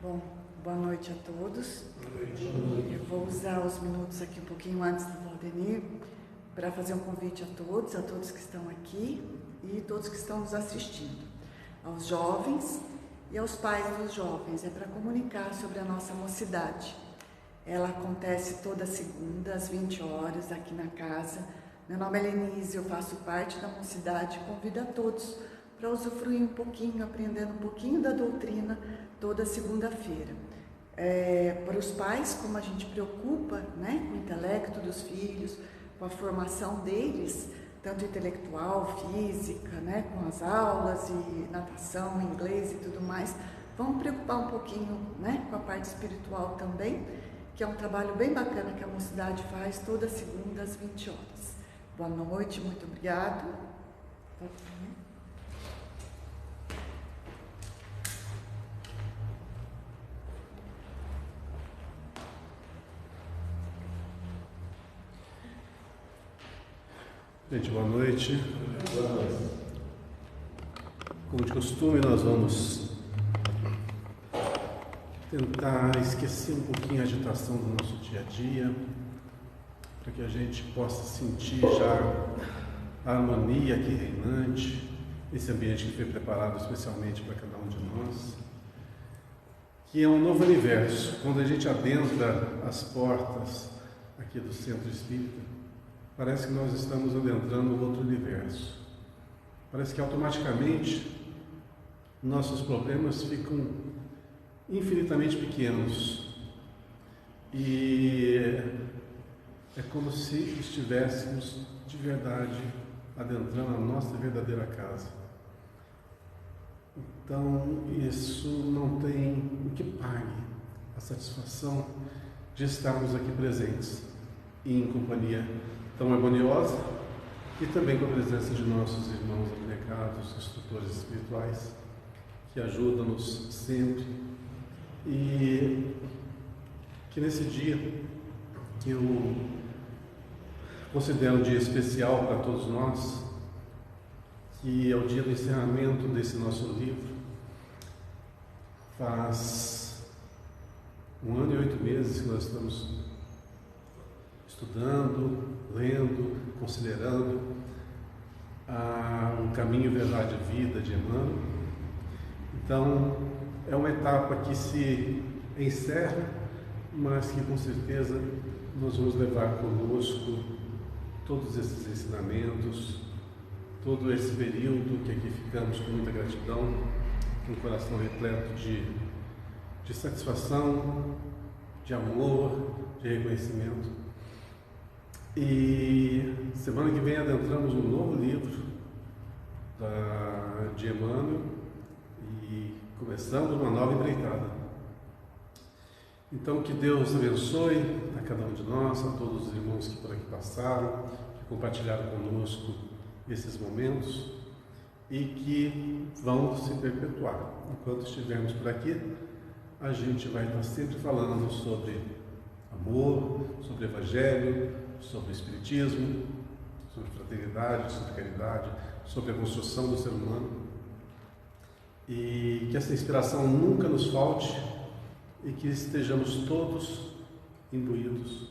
Bom, boa noite a todos. Eu vou usar os minutos aqui um pouquinho antes do Valdemir para fazer um convite a todos que estão aqui e todos que estão nos assistindo, aos jovens e aos pais dos jovens. É para comunicar sobre a nossa mocidade. Ela acontece toda segunda às 20 horas aqui na casa. Meu nome é Lenise, eu faço parte da mocidade. Convido a todos para usufruir um pouquinho, aprendendo um pouquinho da doutrina toda segunda-feira. Para os pais, como a gente preocupa, né, com o intelecto dos filhos, com a formação deles, tanto intelectual, física, né, com as aulas e natação, inglês e tudo mais, vamos preocupar um pouquinho, né, com a parte espiritual também, que é um trabalho bem bacana que a mocidade faz toda segunda às 20 horas. Boa noite, muito obrigado. Gente, boa noite. Como de costume, nós vamos tentar esquecer um pouquinho a agitação do nosso dia a dia, para que a gente possa sentir já a harmonia aqui reinante, esse ambiente que foi preparado especialmente para cada um de nós, que é um novo universo. Quando a gente adentra as portas aqui do Centro Espírita, parece que nós estamos adentrando um outro universo. Parece que automaticamente nossos problemas ficam infinitamente pequenos. E é como se estivéssemos de verdade adentrando a nossa verdadeira casa. Então, isso não tem o que pague a satisfação de estarmos aqui presentes e em companhia tão harmoniosa e também com a presença de nossos irmãos abnegados, instrutores espirituais, que ajudam-nos sempre. E que nesse dia, que eu considero um dia especial para todos nós, que é o dia do encerramento desse nosso livro, faz 1 ano e 8 meses que nós estamos estudando, lendo, considerando o caminho, verdade e vida de Emmanuel. Então, é uma etapa que se encerra, mas que com certeza nós vamos levar conosco todos esses ensinamentos, todo esse período que aqui ficamos com muita gratidão, com o coração repleto de satisfação, de amor, de reconhecimento. E semana que vem adentramos um novo livro de Emmanuel e começamos uma nova empreitada. Então, que Deus abençoe a cada um de nós, a todos os irmãos que por aqui passaram, que compartilharam conosco esses momentos e que vão se perpetuar. Enquanto estivermos por aqui, a gente vai estar sempre falando sobre amor, sobre Evangelho, sobre Espiritismo, sobre fraternidade, sobre caridade, sobre a construção do ser humano, e que essa inspiração nunca nos falte e que estejamos todos imbuídos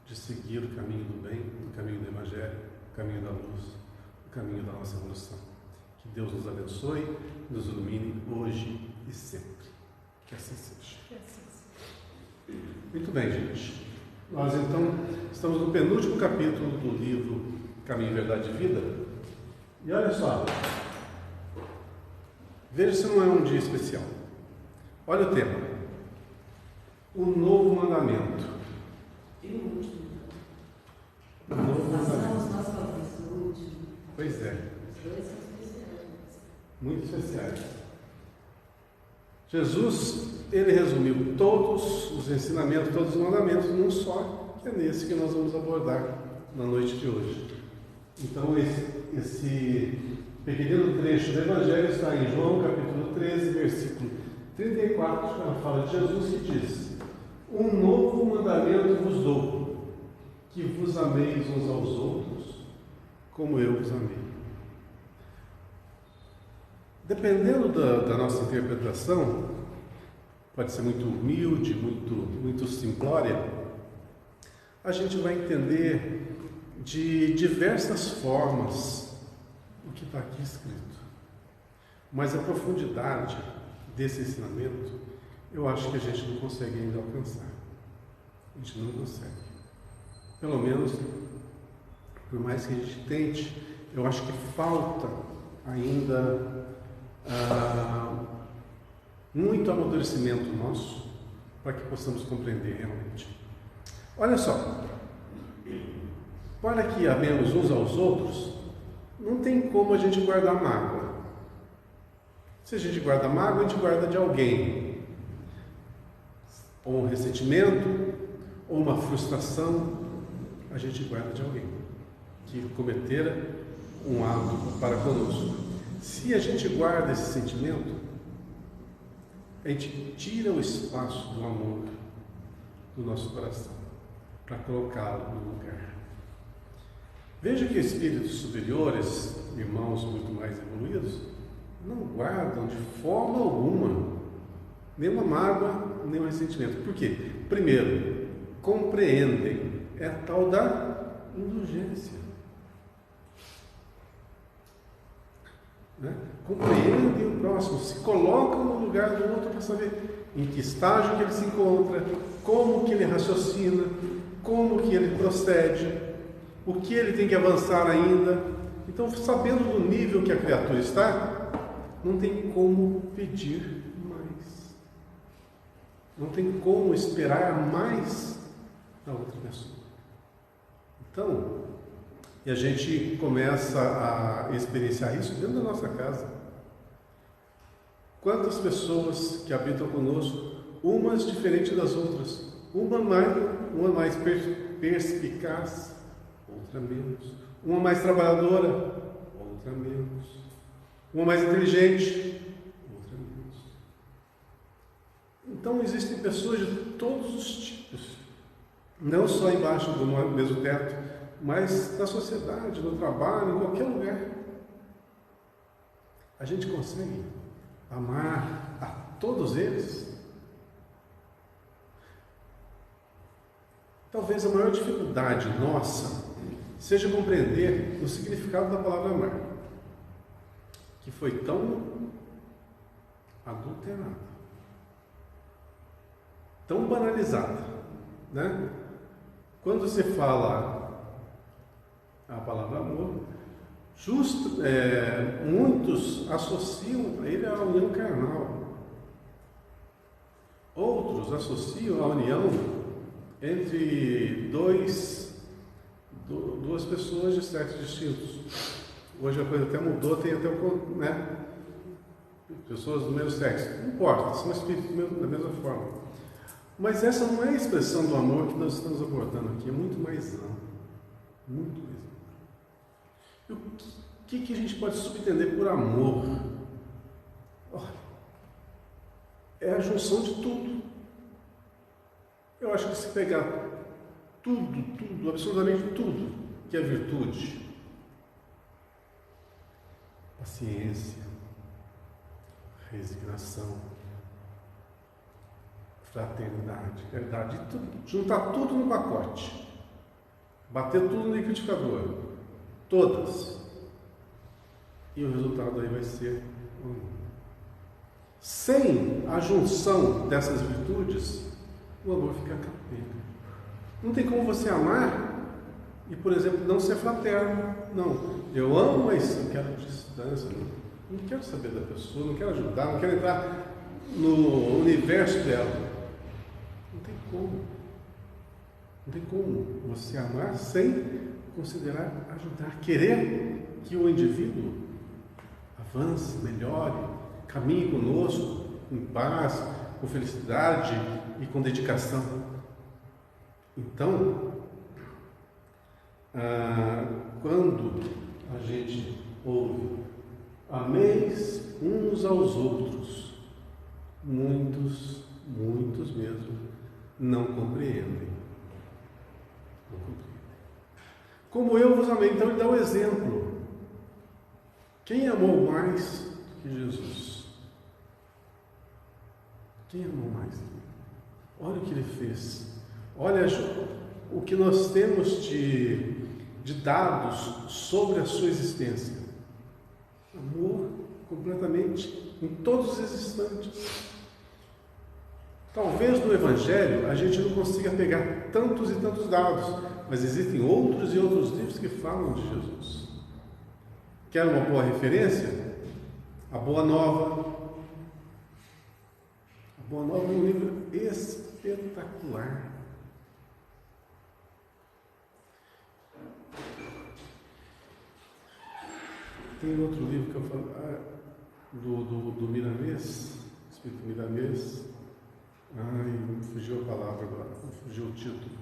de seguir o caminho do bem, o caminho do Evangelho, o caminho da luz, o caminho da nossa evolução. Que Deus nos abençoe, nos ilumine hoje e sempre. Que assim seja. Muito bem, gente. Nós então estamos no penúltimo capítulo do livro Caminho, Verdade e Vida. E olha só, veja se não é um dia especial. Olha o tema: o novo mandamento. O novo mandamento. Pois é. Muito especiais. Jesus, ele resumiu todos os ensinamentos, todos os mandamentos num só, que é nesse que nós vamos abordar na noite de hoje. Então, esse pequeno trecho do Evangelho está em João, capítulo 13, versículo 34, ela fala de Jesus que diz: um novo mandamento vos dou, que vos ameis uns aos outros, como eu vos amei. Dependendo da nossa interpretação, pode ser muito humilde, muito simplória, a gente vai entender de diversas formas o que está aqui escrito. Mas a profundidade desse ensinamento, eu acho que a gente não consegue ainda alcançar. A gente não consegue. Pelo menos, por mais que a gente tente, eu acho que falta ainda muito amadurecimento nosso para que possamos compreender realmente. Olha só, para que amemos uns aos outros, não tem como a gente guardar mágoa. Se a gente guarda mágoa, a gente guarda de alguém. Ou um ressentimento, ou uma frustração, a gente guarda de alguém que cometera um ato para conosco. Se a gente guarda esse sentimento, a gente tira o espaço do amor do nosso coração para colocá-lo no lugar. Veja que espíritos superiores, irmãos muito mais evoluídos, não guardam de forma alguma nenhuma mágoa, nenhum ressentimento. Por quê? Primeiro, compreendem. É a tal da indulgência. Compreendem o próximo, se colocam no lugar do outro para saber em que estágio que ele se encontra, como que ele raciocina, como que ele procede, o que ele tem que avançar ainda. Então, sabendo do nível que a criatura está, não tem como pedir mais. Não tem como esperar mais da outra pessoa. Então, e a gente começa a experienciar isso dentro da nossa casa. Quantas pessoas que habitam conosco, umas diferentes das outras, uma mais perspicaz, outra menos, uma mais trabalhadora, outra menos, uma mais inteligente, outra menos. Então existem pessoas de todos os tipos, não só embaixo do mesmo teto, mas na sociedade, no trabalho, em qualquer lugar. A gente consegue amar a todos eles? Talvez a maior dificuldade nossa seja compreender o significado da palavra amar, que foi tão adulterada, tão banalizada, né? Quando você fala a palavra amor, muitos associam ele à união carnal. Outros associam a união entre duas pessoas de sexos distintos. Hoje a coisa até mudou, tem até pessoas do mesmo sexo. Não importa, são espíritos da mesma forma. Mas essa não é a expressão do amor que nós estamos abordando aqui, é muito mais amplo. Muito mais amplo. E o que a gente pode subentender por amor? É a junção de tudo. Eu acho que se pegar tudo, absolutamente tudo, que é virtude, paciência, resignação, fraternidade, caridade, tudo, juntar tudo no pacote, bater tudo no liquidificador, todas, e o resultado aí vai ser sem a junção dessas virtudes, o amor fica capenga. Não tem como você amar e, por exemplo, não ser fraterno. Não, eu amo, mas eu quero distância, não quero saber da pessoa, não quero ajudar, não quero entrar no universo dela. Não tem como. Não tem como você amar sem considerar ajudar, querer que o indivíduo avance, melhore, caminhe conosco em paz, com felicidade e com dedicação. Então, quando a gente ouve ameis uns aos outros, muitos mesmo não compreendem. Como eu vos amei. Então ele dá um exemplo. Quem amou mais que Jesus? Quem amou mais? Olha o que ele fez. Olha o que nós temos de dados sobre a sua existência. Amor completamente, em todos os instantes. Talvez no Evangelho a gente não consiga pegar tantos e tantos dados, mas existem outros e outros livros que falam de Jesus. Quer uma boa referência? A Boa Nova. A Boa Nova é um livro espetacular. Tem outro livro que eu falo, do Miramês, Espírito Miramês. Ai, me fugiu a palavra agora, me fugiu o título.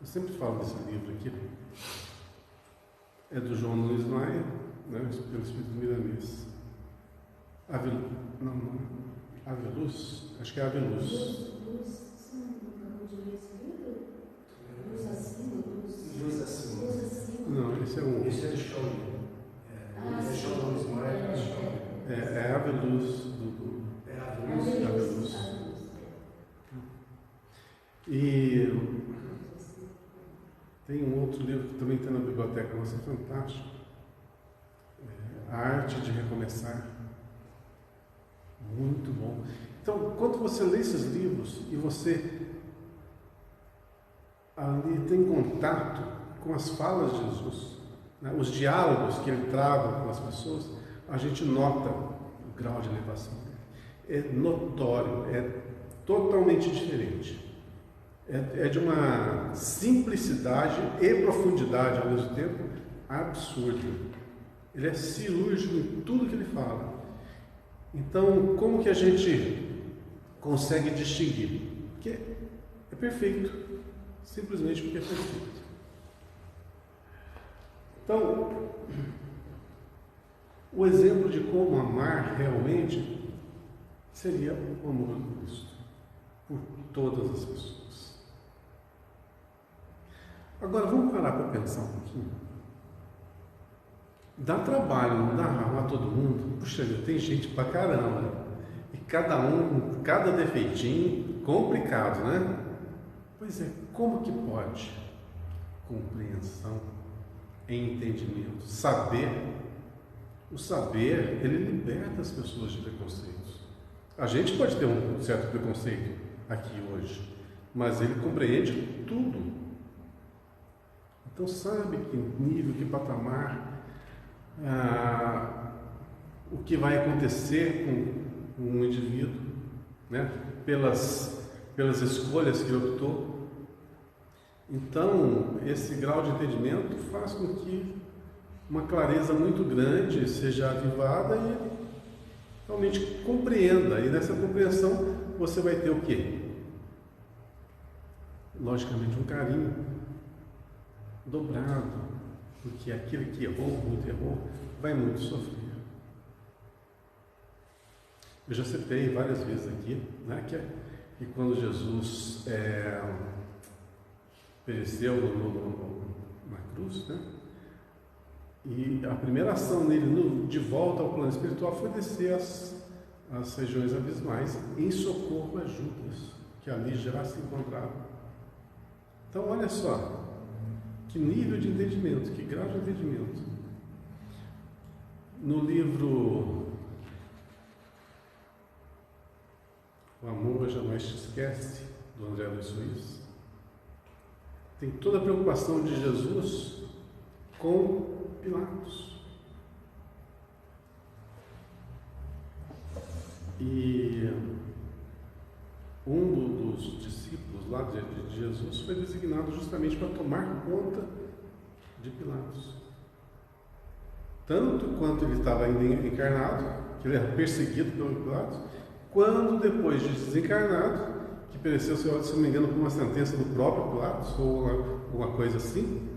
Eu sempre falo desse livro aqui. É do João Luiz Maia, né, pelo Espírito Miramês. Aveluz? Acho que é Aveluz. Luz acima. Não, esse é um. Esse é do show. É show Luiz Maia. É Aveluz. É Aveluz. E tem um outro livro que também está na biblioteca nossa, fantástico. A Arte de Recomeçar. Muito bom. Então, quando você lê esses livros e você ali tem contato com as falas de Jesus, né, os diálogos que ele trava com as pessoas, a gente nota o grau de elevação dele. É notório, é totalmente diferente. É de uma simplicidade e profundidade ao mesmo tempo absurda. Ele é cirúrgico em tudo que ele fala. Então, como que a gente consegue distinguir? Porque é perfeito. Simplesmente porque é perfeito. Então, o exemplo de como amar realmente seria o amor de Cristo por todas as pessoas. Agora, vamos parar para pensar um pouquinho. Dá trabalho, não dá amar todo mundo? Puxa vida, tem gente pra caramba. E cada defeitinho complicado, né? Pois é, como que pode? Compreensão, entendimento, saber. O saber, ele liberta as pessoas de preconceitos. A gente pode ter um certo preconceito aqui hoje, mas ele compreende tudo. Então sabe que nível, que patamar, o que vai acontecer com um indivíduo, né? Pelas escolhas que ele optou. Então, esse grau de entendimento faz com que uma clareza muito grande seja avivada e realmente compreenda. E nessa compreensão você vai ter o quê? Logicamente, um carinho dobrado, porque aquele que errou, vai muito sofrer. Eu já citei várias vezes aqui, né, que quando Jesus pereceu na cruz, né, e a primeira ação dele de volta ao plano espiritual foi descer as regiões abismais em socorro a Judas, que ali já se encontrava. Então, olha só, que nível de entendimento, que grau de entendimento. No livro O Amor Jamais Te Esquece, do André Luiz Suíço, tem toda a preocupação de Jesus com Pilatos. E um dos discípulos lá de Jesus foi designado justamente para tomar conta de Pilatos. Tanto quanto ele estava ainda encarnado, que ele era perseguido pelo Pilatos, quando depois de desencarnado, que pereceu, se não me engano, por uma sentença do próprio Pilatos, ou alguma coisa assim,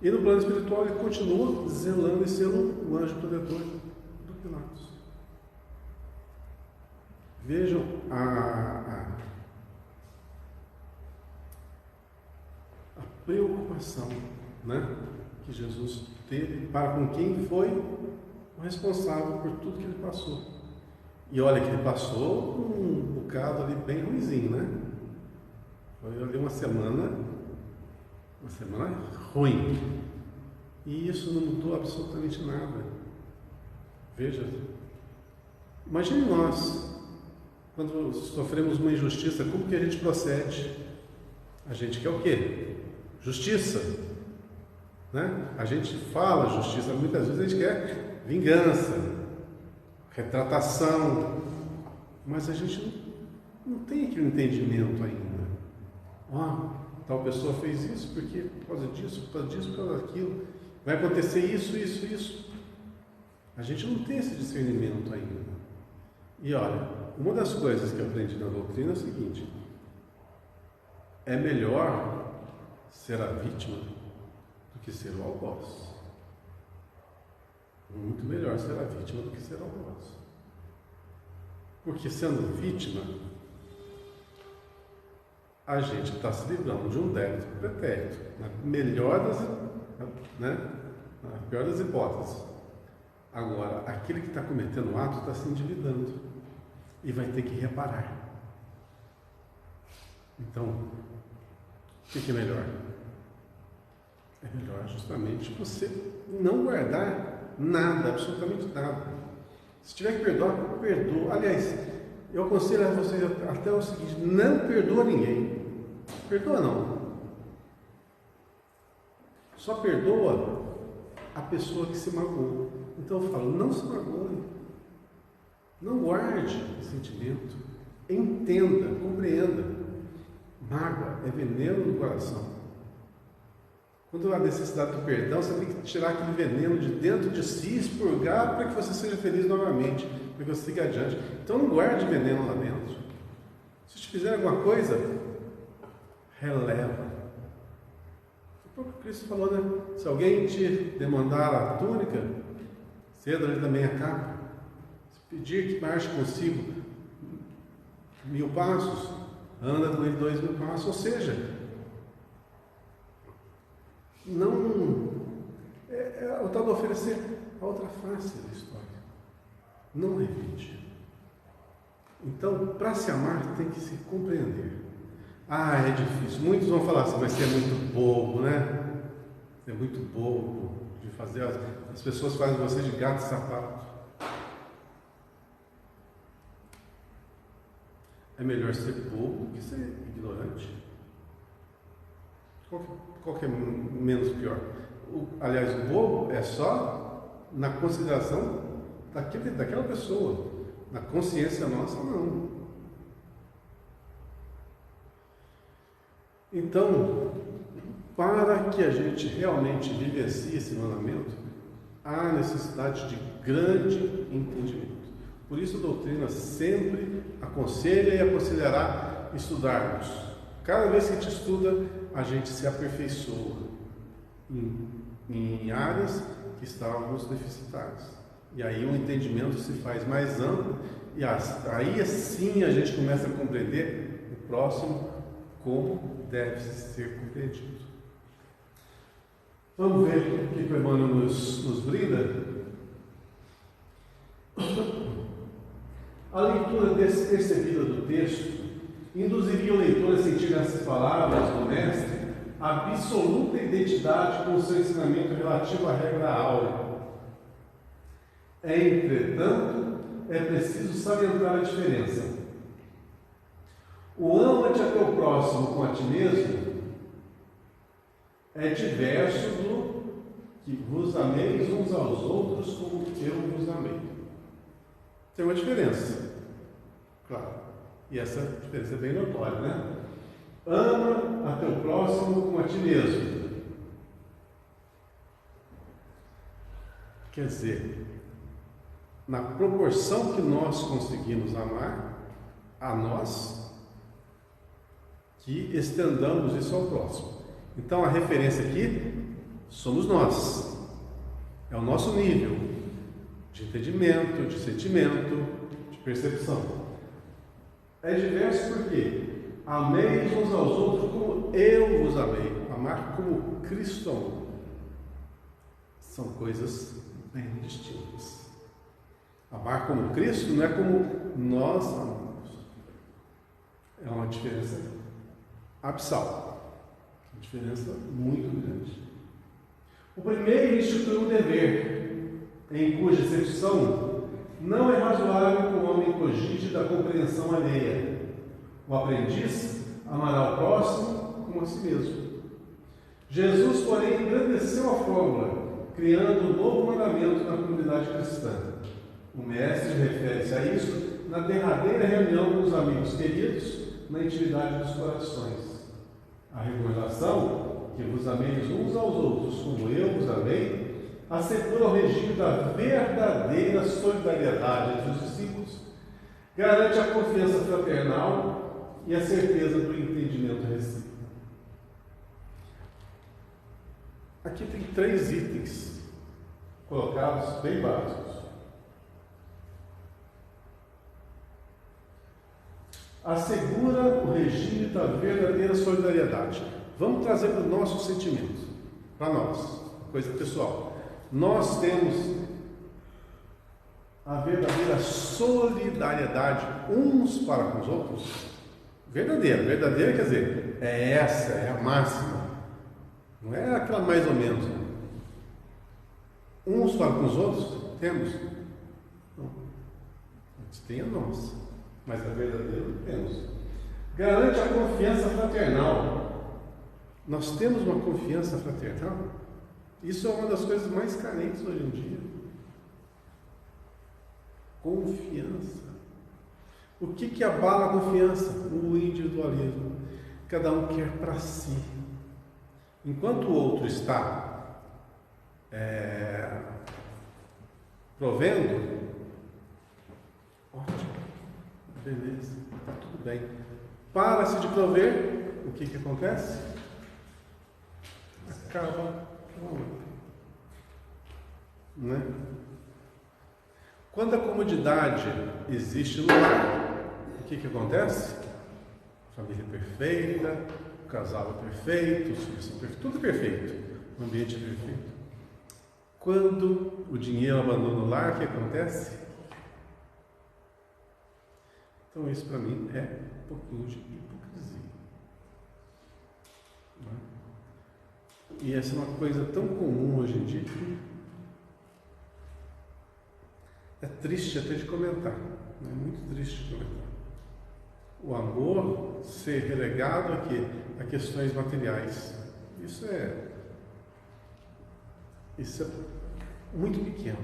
e no plano espiritual ele continua zelando e sendo o anjo protetor do Pilatos. Vejam a preocupação, né, que Jesus teve para com quem foi o responsável por tudo que ele passou. E olha que ele passou um bocado ali bem ruimzinho, né? Foi ali uma semana ruim. E isso não mudou absolutamente nada. Veja, imagine nós, quando sofremos uma injustiça, como que a gente procede? A gente quer o quê? Justiça, né? A gente fala justiça, muitas vezes a gente quer vingança, retratação, mas a gente não tem aquele entendimento ainda. Tal pessoa fez isso porque por causa disso, por causa daquilo, vai acontecer isso. A gente não tem esse discernimento ainda. E olha, uma das coisas que eu aprendi na doutrina é o seguinte: é melhor ser a vítima do que ser o algoz. Muito melhor ser a vítima do que ser o algoz. Porque sendo vítima, a gente está se livrando de um débito pretérito, na pior das hipóteses. Agora, aquele que está cometendo o ato está se endividando e vai ter que reparar. Então, o que é melhor? É melhor justamente você não guardar nada, absolutamente nada. Se tiver que perdoar, perdoa. Aliás, eu aconselho a vocês até o seguinte: não perdoa ninguém. Perdoa não. Só perdoa a pessoa que se magoou. Então eu falo, não se magoe. Não guarde sentimento. Entenda, compreenda. Mágoa é veneno no coração. Quando há necessidade do perdão, você tem que tirar aquele veneno de dentro de si, expurgar para que você seja feliz novamente, para que você siga adiante. Então não guarde veneno lá dentro. Se te fizer alguma coisa, releva. O próprio Cristo falou, né? Se alguém te demandar a túnica, ceda-lhe também a capa. Se pedir que marche consigo 1000 passos, anda com ele 2000 passos. Ou seja, não o tal de oferecer a outra face da história. Não revide. Então, para se amar, tem que se compreender. É difícil. Muitos vão falar assim, mas você é muito bobo, né? Você é muito bobo de fazer. As pessoas fazem você de gato e sapato. É melhor ser bobo do que ser ignorante. Qual que é menos pior? Aliás, o bobo é só na consideração daquela pessoa. Na consciência nossa, não. Então, para que a gente realmente vivencie esse mandamento, há necessidade de grande entendimento. Por isso a doutrina sempre aconselha e aconselhará estudarmos. Cada vez que a gente estuda, a gente se aperfeiçoa em áreas que estávamos deficitárias. E aí o entendimento se faz mais amplo e aí sim a gente começa a compreender o próximo como deve ser compreendido. Vamos ver o que o Emmanuel nos brinda. A leitura despercebida do texto induziria o leitor a sentir nessas palavras do mestre a absoluta identidade com o seu ensinamento relativo à regra áurea. Entretanto, é preciso salientar a diferença. O ama-te a teu próximo com a ti mesmo é diverso do que vos ameis uns aos outros como eu vos amei. Tem uma diferença, claro, e essa diferença é bem notória, né? Ama a teu próximo como a ti mesmo. Quer dizer, na proporção que nós conseguimos amar a nós, que estendamos isso ao próximo. Então a referência aqui somos nós. É o nosso nível de entendimento, de sentimento, de percepção. É diverso porque ameis uns aos outros como eu vos amei. Amar como Cristo amou. São coisas bem distintas. Amar como Cristo não é como nós amamos. É uma diferença abissal. Uma diferença muito grande. O primeiro institui um dever, em cuja execução não é razoável que o homem cogite da compreensão alheia. O aprendiz amará o próximo como a si mesmo. Jesus, porém, engrandeceu a fórmula, criando um novo mandamento na comunidade cristã. O mestre refere-se a isso na derradeira reunião com os amigos queridos, na intimidade dos corações. A recomendação, que vos ameis uns aos outros como eu vos amei, assegura o regime da verdadeira solidariedade entre os discípulos, garante a confiança fraternal e a certeza do entendimento recíproco. Aqui tem 3 itens colocados bem básicos. Assegura o regime da verdadeira solidariedade. Vamos trazer para o nosso sentimento, para nós, coisa pessoal. Nós temos a verdadeira solidariedade uns para com os outros. Verdadeira quer dizer, é essa, é a máxima. Não é aquela mais ou menos. Uns para com os outros, temos. Não. A gente tem a nossa, mas a verdadeira não temos. Garante a confiança fraternal. Nós temos uma confiança fraternal? Isso é uma das coisas mais carentes hoje em dia. Confiança. O que abala a confiança? O individualismo. Cada um quer para si. Enquanto o outro está provendo, ótimo, beleza, está tudo bem. Para-se de prover, o que acontece? Acaba né? Quando a comodidade existe no lar, o que acontece? Família perfeita, o casal é perfeito, os filhos são perfeitos, tudo é perfeito, o ambiente é perfeito. Quando o dinheiro abandona o lar, o que acontece? Então isso para mim é um pouquinho de hipocrisia. E essa é uma coisa tão comum hoje em dia que é triste até de comentar, é muito triste de comentar. O amor ser relegado aqui a questões materiais, isso é muito pequeno,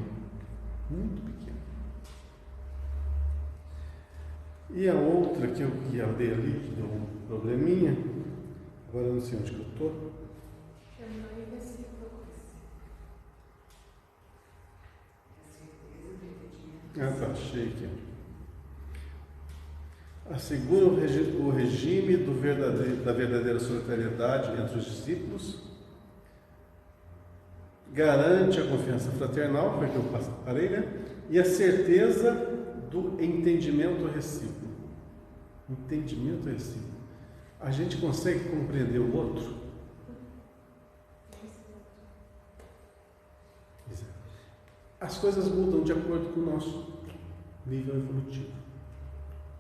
muito pequeno. E a outra que eu ia ler ali, que deu um probleminha, agora eu não sei onde que eu estou. Tá, achei aqui. Assegura o regime da verdadeira solidariedade entre os discípulos, garante a confiança fraternal, foi que eu parei, né? E a certeza do entendimento recíproco. Entendimento recíproco. A gente consegue compreender o outro? As coisas mudam de acordo com o nosso nível evolutivo.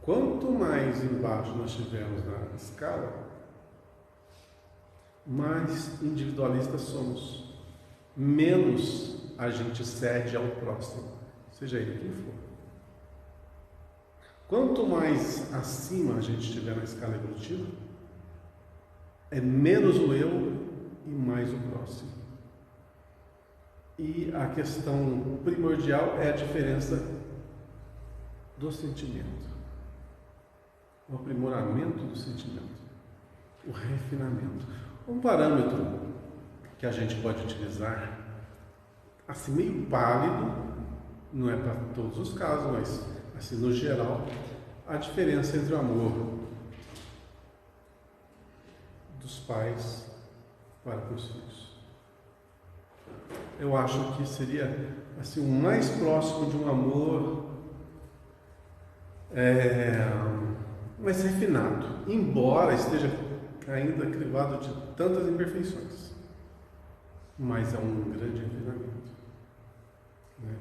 Quanto mais embaixo nós estivermos na escala, mais individualistas somos. Menos a gente cede ao próximo, seja ele quem for. Quanto mais acima a gente estiver na escala evolutiva, é menos o eu e mais o próximo. E a questão primordial é a diferença do sentimento, o aprimoramento do sentimento, o refinamento. Um parâmetro que a gente pode utilizar, assim meio pálido, não é para todos os casos, mas assim no geral, a diferença entre o amor dos pais para com os filhos. Eu acho que seria assim, o mais próximo de um amor mais refinado, embora esteja ainda crivado de tantas imperfeições, mas é um grande refinamento, né?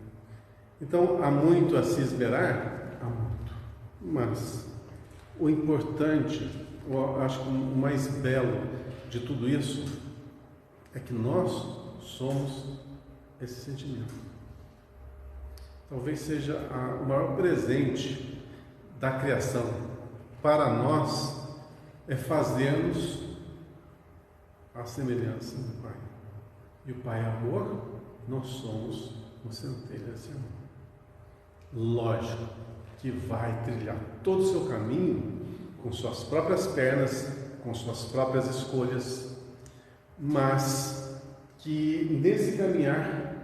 Então, há muito a se esmerar? Há muito. Mas o importante, eu acho que o mais belo de tudo isso é que nós somos esse sentimento. Talvez seja o maior presente da criação para nós é fazermos a semelhança do Pai. E o Pai é amor, nós somos o centelha desse amor. Lógico que vai trilhar todo o seu caminho com suas próprias pernas, com suas próprias escolhas, mas que nesse caminhar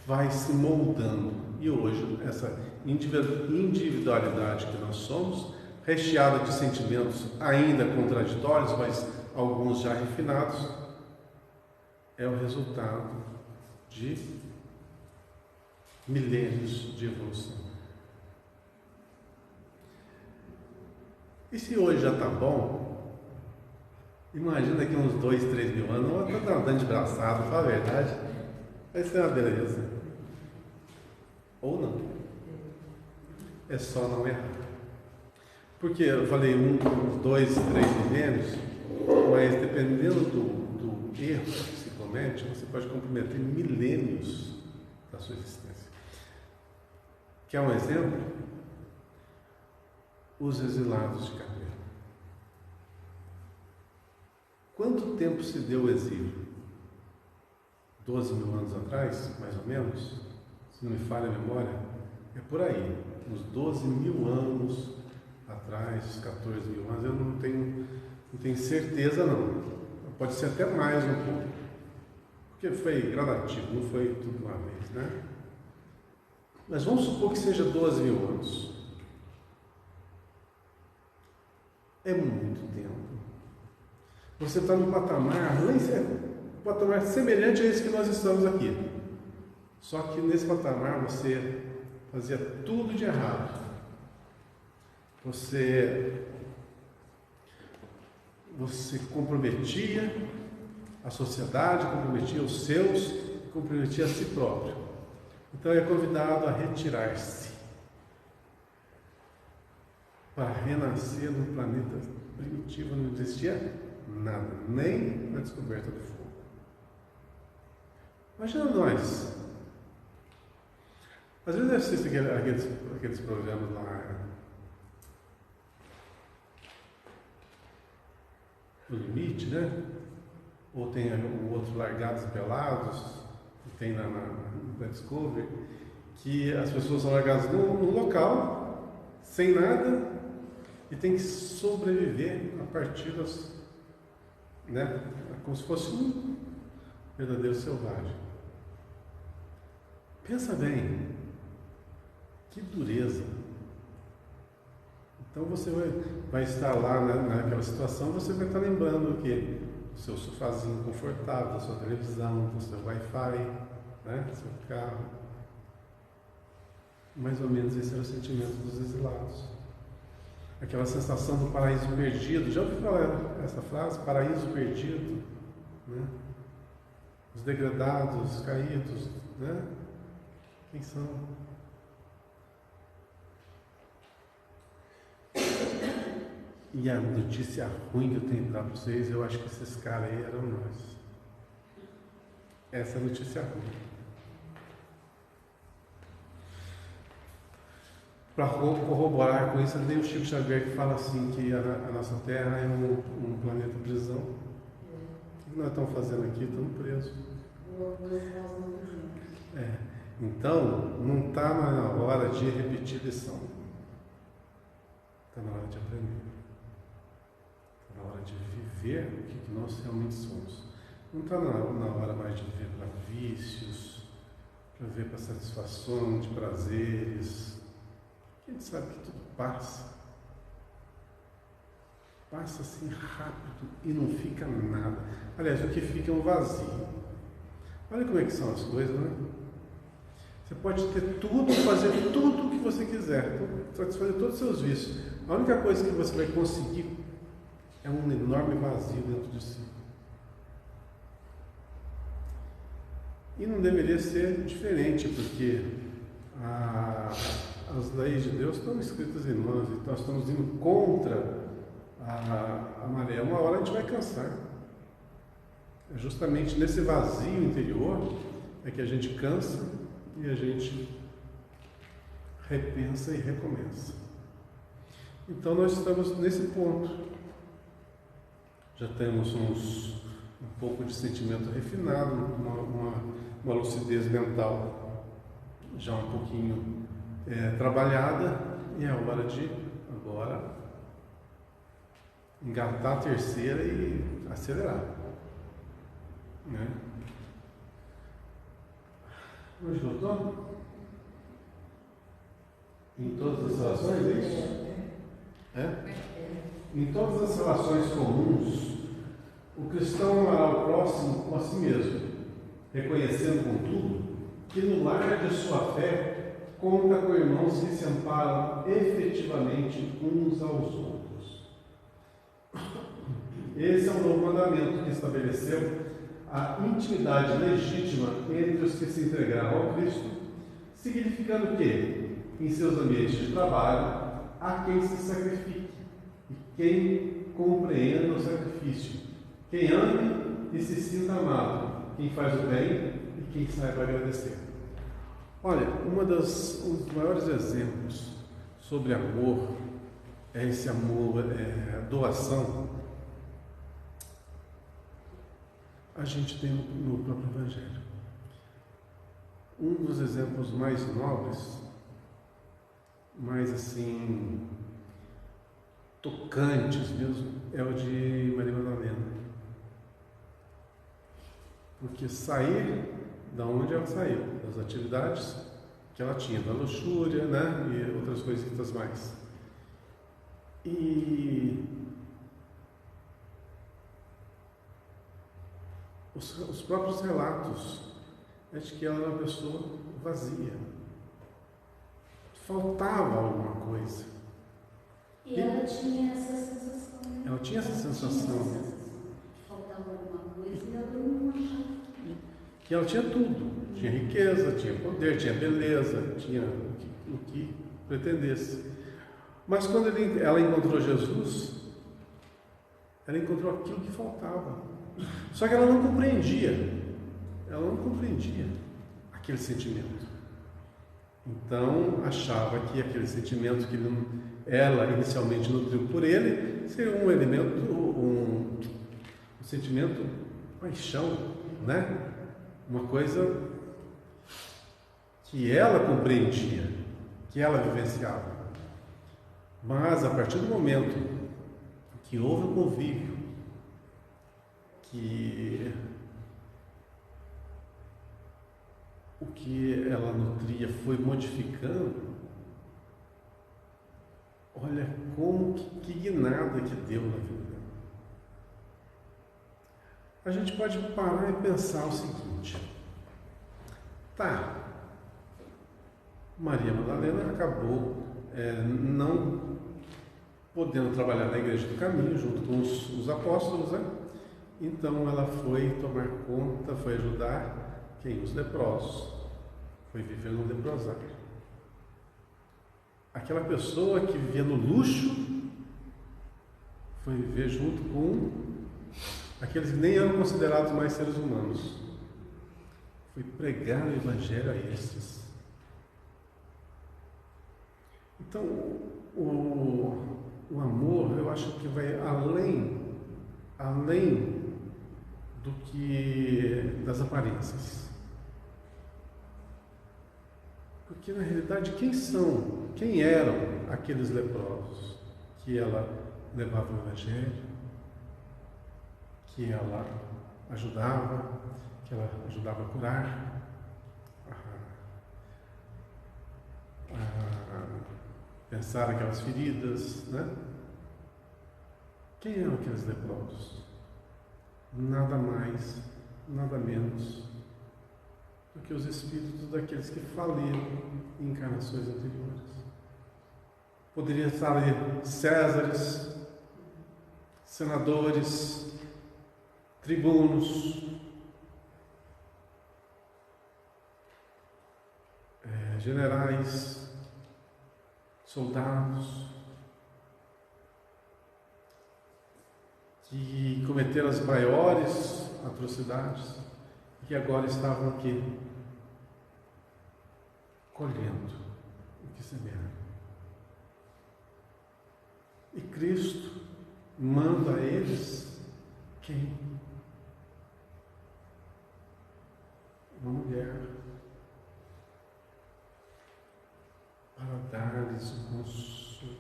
vai se moldando. E hoje, essa individualidade que nós somos, recheada de sentimentos ainda contraditórios, mas alguns já refinados, é o resultado de milênios de evolução. E se hoje já está bom, imagina daqui uns 2, 3 mil anos, eu estou andando de braçado, fala a verdade, vai ser uma beleza. Ou não. É só não errar. Porque eu falei 1, 2, 3 milênios, mas dependendo do erro que se comete, você pode comprometer milênios da sua existência. Quer um exemplo? Os exilados de Carmelo. Quanto tempo se deu o exílio? 12 mil anos atrás, mais ou menos? Se não me falha a memória, é por aí. Uns 12 mil anos atrás, 14 mil anos, eu não tenho certeza não. Pode ser até mais um pouco. Porque foi gradativo, não foi tudo uma vez, né? Mas vamos supor que seja 12 mil anos. É muito tempo. Você está num patamar semelhante a esse que nós estamos aqui. Só que nesse patamar você fazia tudo de errado. Você comprometia a sociedade, comprometia os seus, comprometia a si próprio. Então é convidado a retirar-se para renascer num planeta primitivo, não existia nada, nem a descoberta do fogo. Imagina nós. Às vezes eu assisto aqueles programas lá, No Limite, né? Ou tem o outro Largados e Pelados, que tem na Discovery, que as pessoas são largadas no local, sem nada, e tem que sobreviver a partir das, né? Como se fosse um verdadeiro selvagem. Pensa bem, que dureza. Então você vai estar lá naquela situação, você vai estar lembrando o quê? O seu sofazinho confortável, da sua televisão, do seu Wi-Fi, né? Do seu carro. Mais ou menos esse era o sentimento dos exilados. Aquela sensação do paraíso perdido. Já ouviu falar essa frase? Paraíso perdido, né? Os degradados, os caídos, né? Quem são? E a notícia ruim que eu tenho para vocês, eu acho que esses caras aí eram nós. Essa é a notícia ruim. Para corroborar com isso, tem o Chico Xavier que fala assim, que a nossa Terra é um planeta prisão. O que nós estamos fazendo aqui? Estamos presos. Então, não está na hora de repetir lição. Está na hora de aprender. Está na hora de viver o que nós realmente somos. Não está na hora mais de viver para vícios, para viver para satisfação de prazeres. A gente sabe que tudo passa. Passa assim rápido e não fica nada. Aliás, o que fica é um vazio. Olha como é que são as coisas, né? Você pode ter tudo, fazer tudo o que você quiser, satisfazer todos os seus vícios. A única coisa que você vai conseguir é um enorme vazio dentro de si. E não deveria ser diferente, porque as leis de Deus estão escritas em nós, então nós estamos indo contra a maré. Uma hora a gente vai cansar. É justamente nesse vazio interior é que a gente cansa e a gente repensa e recomeça. Então nós estamos nesse ponto. Já temos um pouco de sentimento refinado, uma lucidez mental já um pouquinho trabalhada, e é hora de agora engatar a terceira e acelerar, né? Hoje voltou? Em todas as relações, é isso? Em todas as relações comuns, o cristão amará o próximo como a si mesmo, reconhecendo, contudo, que no lar de sua fé conta com irmãos que se amparam efetivamente uns aos outros. Esse é o novo mandamento que estabeleceu a intimidade legítima entre os que se entregaram ao Cristo, significando que, em seus ambientes de trabalho, há quem se sacrifique e quem compreenda o sacrifício, quem ame e se sinta amado, quem faz o bem e quem saiba agradecer. Olha, um dos maiores exemplos sobre amor é esse amor, doação. A gente tem no próprio Evangelho. Um dos exemplos mais nobres, mais assim, tocantes mesmo, é o de Maria Madalena. Porque sair da onde ela saiu, das atividades que ela tinha, da luxúria, né, e outras coisitas mais. E os próprios relatos é de que ela era uma pessoa vazia. Faltava alguma coisa. E ela tinha essa sensação. Ela tinha essa sensação. Faltava alguma coisa e ela não achava. Que ela tinha tudo. Tinha riqueza, tinha poder, tinha beleza, tinha o que pretendesse. Mas quando ela encontrou Jesus, ela encontrou aquilo que faltava. Só que ela não compreendia. Ela não compreendia aquele sentimento. Então, achava que aquele sentimento que ela inicialmente nutriu por ele seria um elemento, um sentimento, paixão, né? Uma coisa que ela compreendia, que ela vivenciava. Mas, a partir do momento que houve um convívio, que o que ela nutria foi modificando, olha como que guinada que deu na vida dela. A gente pode parar e pensar o seguinte: tá, Maria Madalena acabou não podendo trabalhar na Igreja do Caminho junto com os apóstolos, né? Então ela foi tomar conta, foi ajudar quem? Os leprosos. Foi viver no leprosário. Aquela pessoa que vivia no luxo foi viver junto com aqueles que nem eram considerados mais seres humanos. Foi pregar o Evangelho a esses. Então, o amor, eu acho que vai além do que das aparências. Porque na realidade quem eram aqueles leprosos que ela levava o Evangelho, que ela ajudava, a curar, a pensar aquelas feridas, né? Quem eram aqueles leprosos? Nada mais, nada menos do que os espíritos daqueles que faliram em encarnações anteriores. Poderia estar ali Césares, senadores, tribunos, generais, soldados, que cometeram as maiores atrocidades e que agora estavam aqui, colhendo o que semearam. E Cristo manda a eles quem? Uma mulher, para dar-lhes o consolo,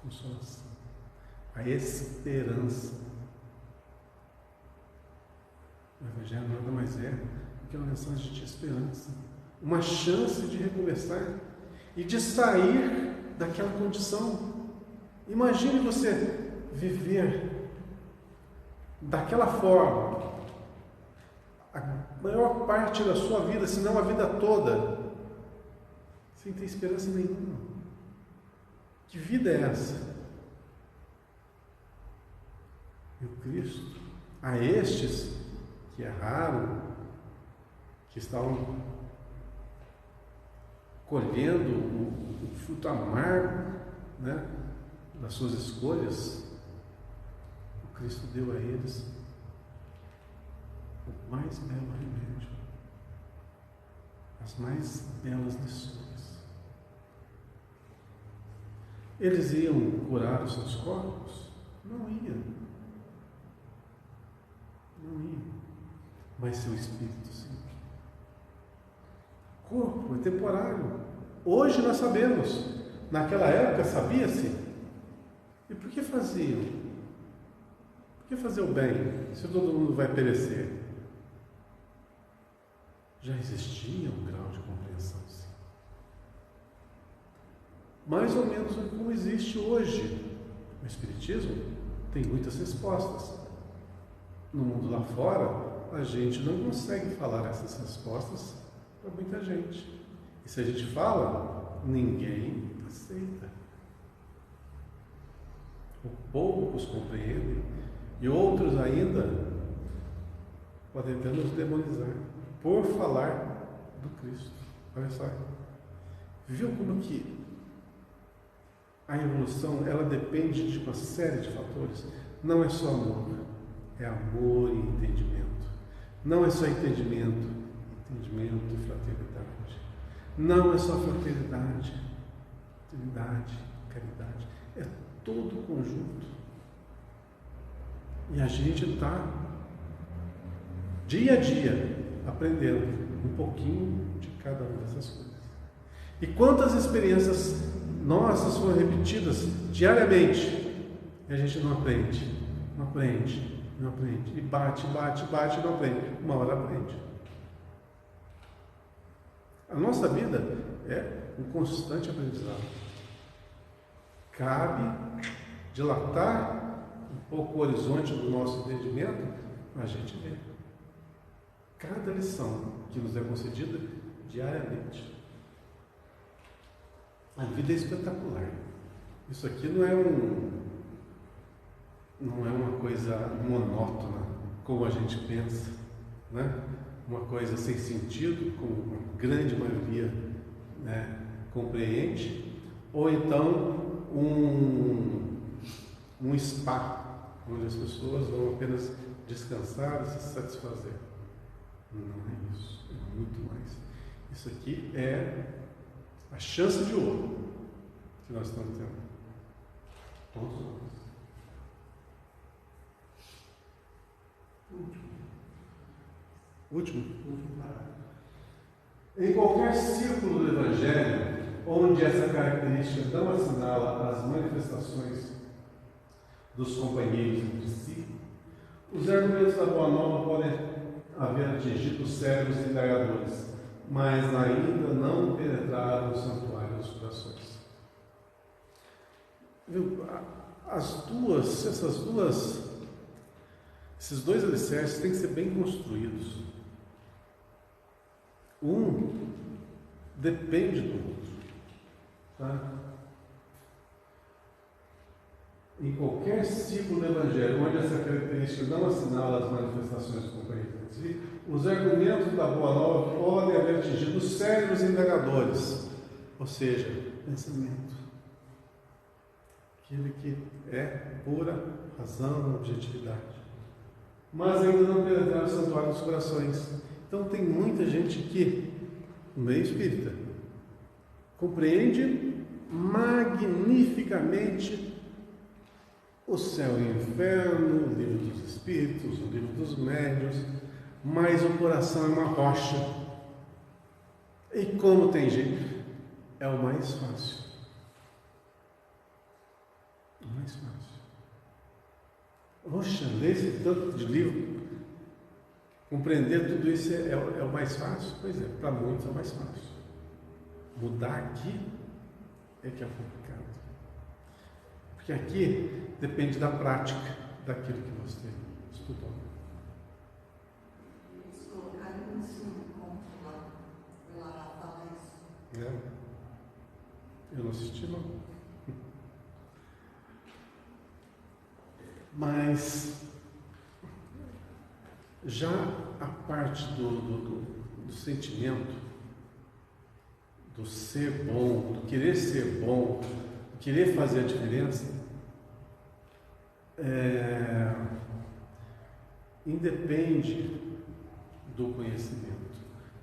consolação, a esperança. O Evangelho nada mais é do que uma mensagem de esperança, uma chance de recomeçar e de sair daquela condição. Imagine você viver daquela forma a maior parte da sua vida, se não a vida toda, sem ter esperança nenhuma. Que vida é essa? E o Cristo, a estes que erraram, que estavam colhendo o fruto amargo, né, das suas escolhas, o Cristo deu a eles o mais belo remédio, as mais belas lições. Eles iam curar os seus corpos? Não iam. Não iam. Mas seu espírito sim. Corpo é temporário. Hoje nós sabemos. Naquela época sabia-se. E por que faziam? Por que fazer o bem se todo mundo vai perecer? Já existia um grau de compreensão, sim. Mais ou menos como existe hoje. O Espiritismo tem muitas respostas. No mundo lá fora, a gente não consegue falar essas respostas para muita gente. E se a gente fala, ninguém aceita. Poucos compreendem e outros ainda podem até nos demonizar por falar do Cristo. Olha só, viu como que a evolução ela depende de uma série de fatores? Não é só amor, é amor e entendimento. Não é só entendimento e fraternidade. Não é só fraternidade, caridade. É todo o conjunto. E a gente está, dia a dia, aprendendo um pouquinho de cada uma dessas coisas. E quantas experiências nossas foram repetidas diariamente e a gente não aprende. E bate, não aprende. Uma hora aprende. A nossa vida é um constante aprendizado. Cabe dilatar um pouco o horizonte do nosso entendimento para a gente ver cada lição que nos é concedida diariamente. A vida é espetacular. Isso aqui não é uma coisa monótona, como a gente pensa, né? Uma coisa sem sentido, como a grande maioria, né, compreende, ou então um spa, onde as pessoas vão apenas descansar e se satisfazer. Não é isso, é muito mais. Isso aqui é a chance de ouro que nós estamos tendo. Todos nós. Último. Em qualquer círculo do Evangelho, onde essa característica não assinala as manifestações dos companheiros entre si, os argumentos da Boa Nova podem haver atingido os cérebros indagadores, mas ainda não penetraram no santuário dos corações. Viu? Esses dois alicerces têm que ser bem construídos. Um depende do outro. Tá? Em qualquer ciclo do Evangelho, onde essa característica não assinala as manifestações do companheiro entre si, os argumentos da Boa Nova podem haver atingido os cérebros indagadores, ou seja, pensamento. Aquele que é pura razão, objetividade. Mas ainda não penetraram o santuário dos corações. Então tem muita gente que, no meio espírita, compreende magnificamente o céu e o inferno, o livro dos espíritos, o livro dos médiuns, mas o coração é uma rocha. E como tem jeito? É o mais fácil. O mais fácil. Poxa, ler esse tanto de livro, compreender tudo isso é o mais fácil? Pois é, para muitos é o mais fácil. Mudar aqui é que é complicado. Porque aqui depende da prática daquilo que você estudou. Eles colocaram isso no encontro lá, foi lá falar isso. Eu não assisti, não. Mas já a parte do sentimento, do ser bom, do querer ser bom, do querer fazer a diferença, independe do conhecimento,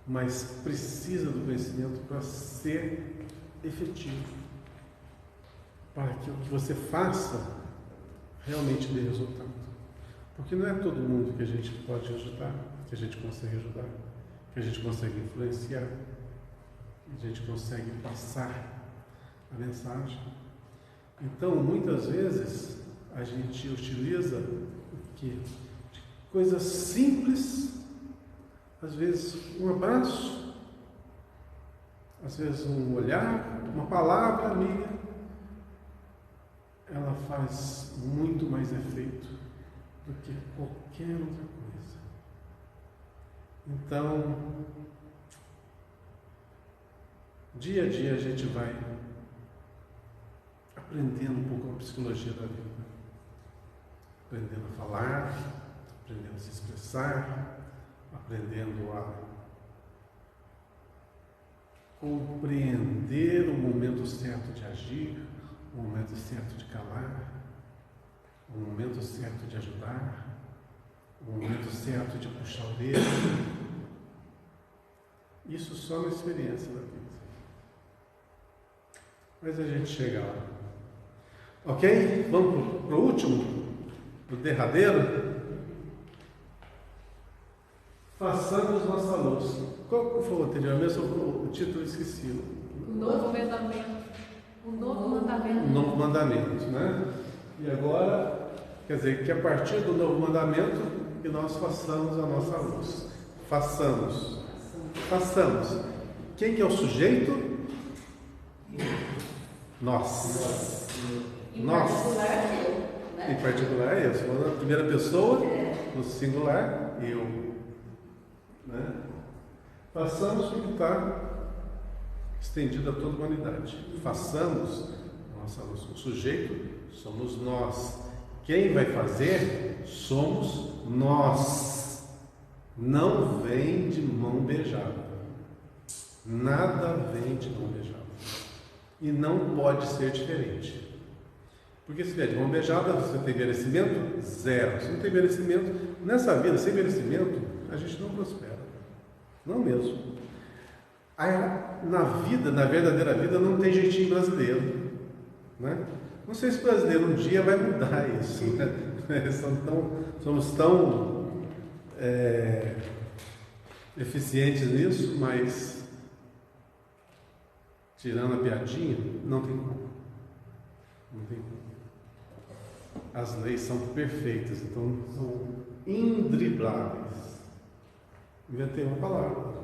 mas precisa do conhecimento para ser efetivo, para que o que você faça realmente dê resultado. Porque não é todo mundo que a gente pode ajudar, que a gente consegue ajudar, que a gente consegue influenciar, que a gente consegue passar a mensagem. Então, muitas vezes, a gente utiliza o quê? Coisas simples, às vezes um abraço, às vezes um olhar, uma palavra amiga, ela faz muito mais efeito do que qualquer outra coisa. Então, dia a dia a gente vai aprendendo um pouco a psicologia da vida, aprendendo a falar, aprendendo a se expressar, aprendendo a compreender o momento certo de agir, o momento certo de calar, o momento certo de ajudar, o momento certo de puxar o dedo. Isso só na experiência da vida. Mas a gente chega lá. Ok? Vamos para o último? O derradeiro? Façamos nossa luz. Qual foi o anterior? Mesmo o título eu esqueci. O novo mandamento. O novo mandamento. O novo mandamento, né? E agora, quer dizer, que a partir do novo mandamento, que nós façamos a nossa luz. Façamos. Quem que é o sujeito? Nós. Nós. Em particular eu. Se for na primeira pessoa, no singular, eu. Né? Façamos o que está estendido a toda a humanidade. Façamos a nossa luz. O sujeito somos nós. Quem vai fazer somos nós. Não vem de mão beijada. Nada vem de mão beijada. E não pode ser diferente. Porque se vier de mão beijada, você tem merecimento? Zero. Se não tem merecimento, nessa vida, sem merecimento, a gente não prospera. Não mesmo. Na vida, na verdadeira vida, não tem jeitinho brasileiro. Né? Não sei se o brasileiro um dia vai mudar isso. Né? Somos tão eficientes nisso, mas tirando a piadinha, não tem como. Não tem como. As leis são perfeitas, então são indribláveis. Inventei uma palavra.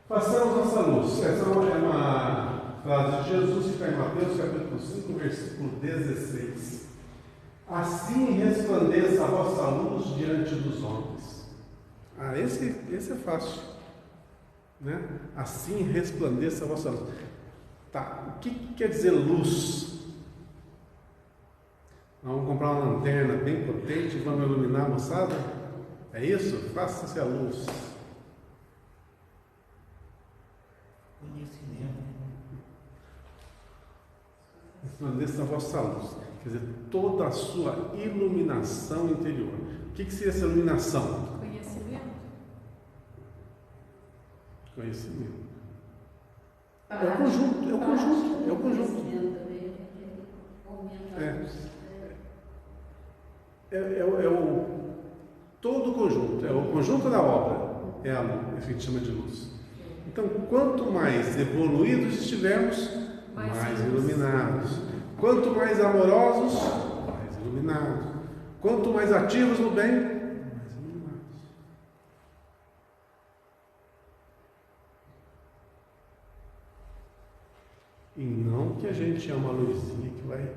Façamos nossa luz. Essa é uma frase de Jesus que está em Mateus capítulo 5, versículo 16. Assim resplandeça a vossa luz diante dos homens. Esse é fácil. Né? Assim resplandeça a vossa luz. Tá, o que quer dizer luz? Vamos comprar uma lanterna bem potente e vamos iluminar a moçada? É isso? Faça-se a luz. resplandeça a vossa luz. Quer dizer, toda a sua iluminação interior. O que seria essa iluminação? Conhecimento. Conhecimento. É o conjunto, é o conjunto, é o conjunto. É o todo o conjunto, é o conjunto da obra, é a luz, é o que a gente chama de luz. Então, quanto mais evoluídos estivermos, mais iluminados. Quanto mais amorosos, mais iluminados. Quanto mais ativos no bem, mais iluminados. E não que a gente é uma luzinha que vai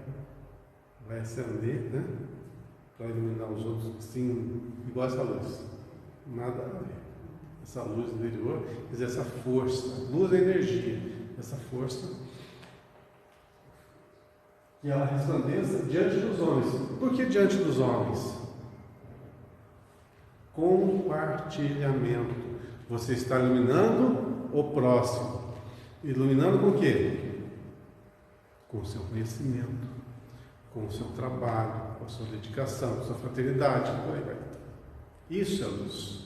acender, né? Para iluminar os outros, assim, igual essa luz. Nada a ver. Essa luz interior, quer dizer, essa força, luz é energia, essa força que ela resplandeça diante dos homens. Por que diante dos homens? Compartilhamento. Você está iluminando o próximo. Iluminando com o quê? Com o seu conhecimento, com o seu trabalho, com a sua dedicação, com a sua fraternidade, por aí vai. Isso é luz.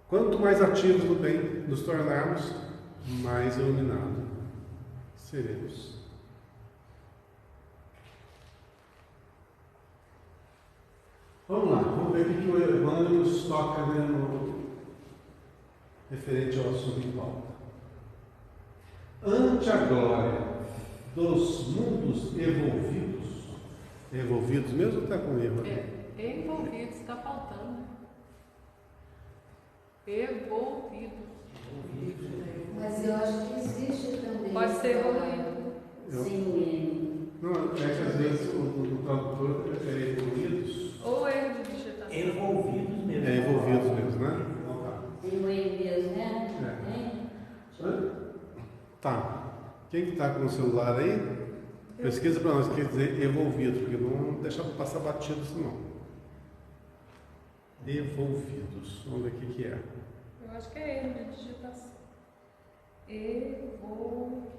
Quanto mais ativos no bem nos tornarmos, mais iluminados seremos. Vamos lá, vamos ver o que o Evandro nos toca, né, referente ao assunto em pauta. Ante a glória dos mundos envolvidos mesmo ou está com erro? Envolvidos, está faltando. Evolvidos. Mas eu acho que existe também. Pode ser evoluído. Sem o N. Não, é que às vezes o tradutor é envolvidos. Ou erro de digitação. Envolvidos mesmo. É envolvidos mesmo, né? Então tá. Tem o N mesmo, né? Tá. Quem que está com o celular aí? Pesquisa para nós o que quer dizer envolvido, porque não deixa passar batido isso não. Envolvidos. Vamos ver o que é. Eu acho que é erro de digitação. Evolvidos.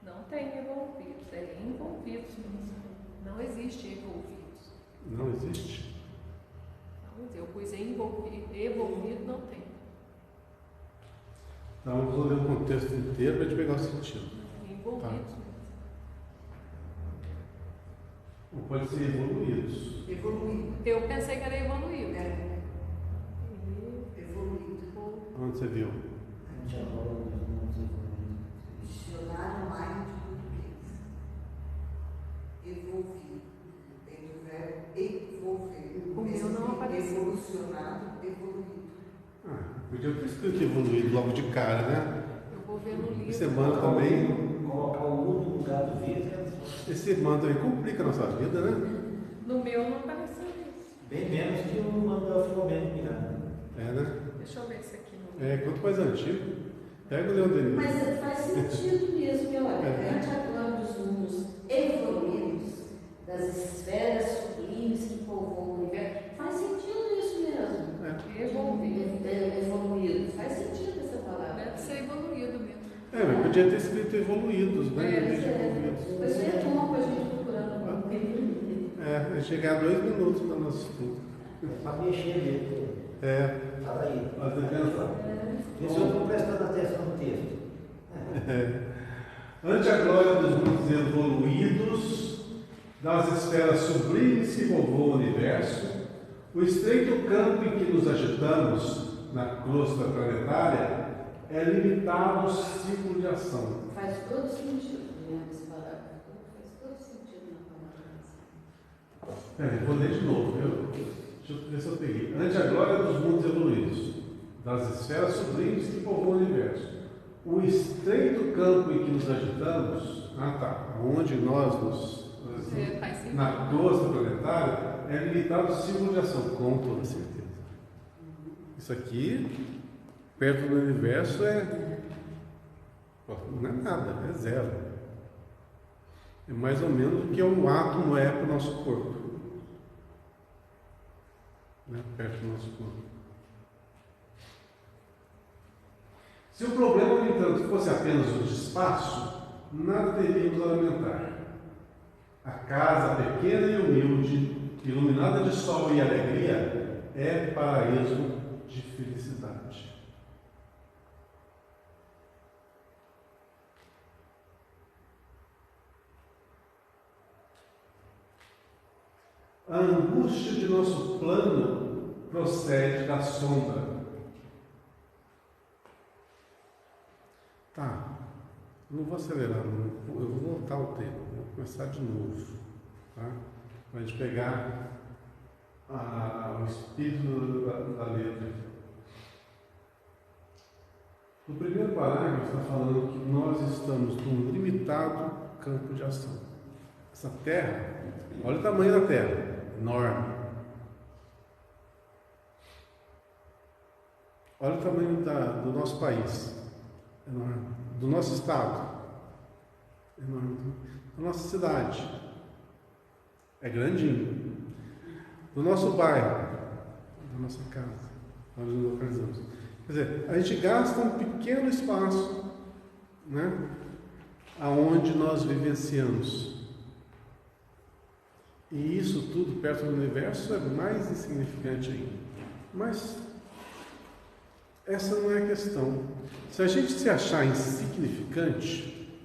Não tem envolvidos, é envolvidos mesmo. Não existe envolvidos. Não existe? Não, eu pus envolvido, evolvido não tem. Então vamos ler o contexto inteiro para a gente pegar o sentido. Envolvidos mesmo. Ou pode ser evoluídos. Evoluído. Eu pensei que era evoluído. É. Evoluído. Onde você viu? Dicionário online de português. Evolvido. Tem o verbo evolver. O meu não apareceu. Evolucionado, evoluído. Podia ter escrito evoluído logo de cara, né? Eu vou ver no livro. Esse mando também. Colocar o U no lugar do V. Esse mando também complica a nossa vida, né? No meu não apareceu isso. Bem menos que o mando da Filomeno Miranda. É, né? Deixa eu ver isso aqui no meu. É, quanto mais antigo. Pega o Leão Denis. Mas faz sentido mesmo, que olha, É. ante a glória dos mundos evoluídos, das esferas sublimes que povoam o universo, faz sentido isso mesmo. Evolvido. Evoluído, faz sentido essa palavra. Deve ser evoluído mesmo. Mas podia ter escrito evoluídos, né? Em vez de envolvidos. Depois é bom para a gente procurando um período. É chegar a 2 minutos para nós estudo. Para mexer nele. É. Fala aí. Mas pensa. Vê se eu estou prestando atenção no texto. Ante a glória dos mundos evoluídos, das esferas sublimes que povoam o universo, o estreito campo em que nos agitamos, na crosta planetária, é limitado ao ciclo de ação. Faz todo sentido, né, essa palavra. Faz todo sentido na palavra. Vou ler de novo, viu? Deixa eu ver se eu peguei. Ante a glória dos mundos evoluídos, das esferas sublimes que povoam o universo, o estreito campo em que nos agitamos, onde nós nos Faz sentido. na crosta planetária, é limitado ao ciclo de ação, com toda certeza. Isso aqui, perto do universo, não é nada, é zero. É mais ou menos o que um átomo é para o nosso corpo. Né? Perto do nosso corpo. Se o problema, no entanto, fosse apenas o de espaço, nada teríamos a lamentar. A casa pequena e humilde, iluminada de sol e alegria, é paraíso de felicidade. A angústia de nosso plano procede da sombra. Tá, não vou acelerar, não. Eu vou voltar ao tema, vou começar de novo, tá? Para a gente pegar o espírito da letra. No primeiro parágrafo está falando que nós estamos num limitado campo de ação. Essa terra, olha o tamanho da terra, enorme. Olha o tamanho do nosso país, enorme. Do nosso estado, enorme. Da nossa cidade, é grandinho. Do nosso bairro, da nossa casa, onde nos localizamos. Quer dizer, a gente gasta um pequeno espaço, né, aonde nós vivenciamos. E isso tudo perto do universo é mais insignificante ainda. Mas essa não é a questão. Se a gente se achar insignificante,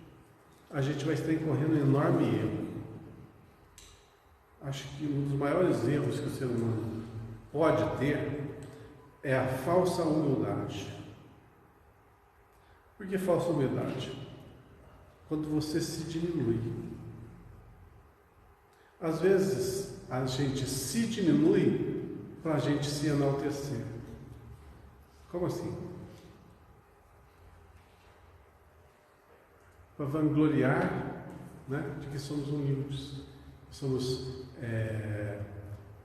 a gente vai estar incorrendo um enorme erro. Acho que um dos maiores erros que o ser humano pode ter é a falsa humildade. Por que falsa humildade? Quando você se diminui. Às vezes, a gente se diminui para a gente se enaltecer. Como assim? Para vangloriar, né, de que somos humildes, somos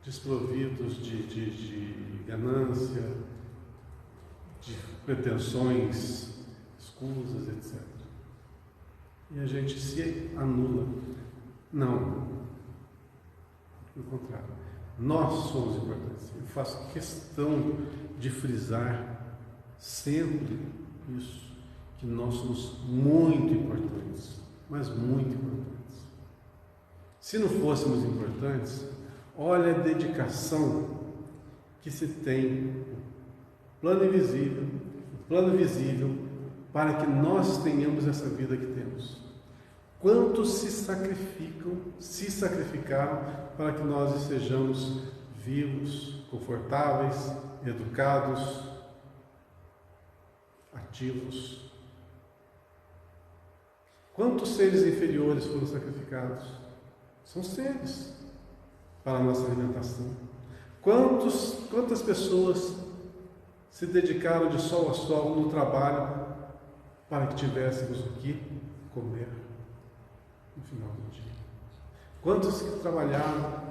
desprovidos de ganância, de pretensões escusas, etc. E a gente se anula. Não. Pelo contrário. Nós somos importantes. Eu faço questão de frisar sempre isso, que nós somos muito importantes, mas muito importantes. Se não fôssemos importantes, olha a dedicação que se tem, o plano invisível, o plano visível, para que nós tenhamos essa vida que temos. Quantos se sacrificaram para que nós estejamos vivos, confortáveis, educados, ativos. Quantos seres inferiores foram sacrificados? São seres para a nossa alimentação. Quantas pessoas se dedicaram de sol a sol no trabalho para que tivéssemos o que comer no final do dia? Quantos que trabalharam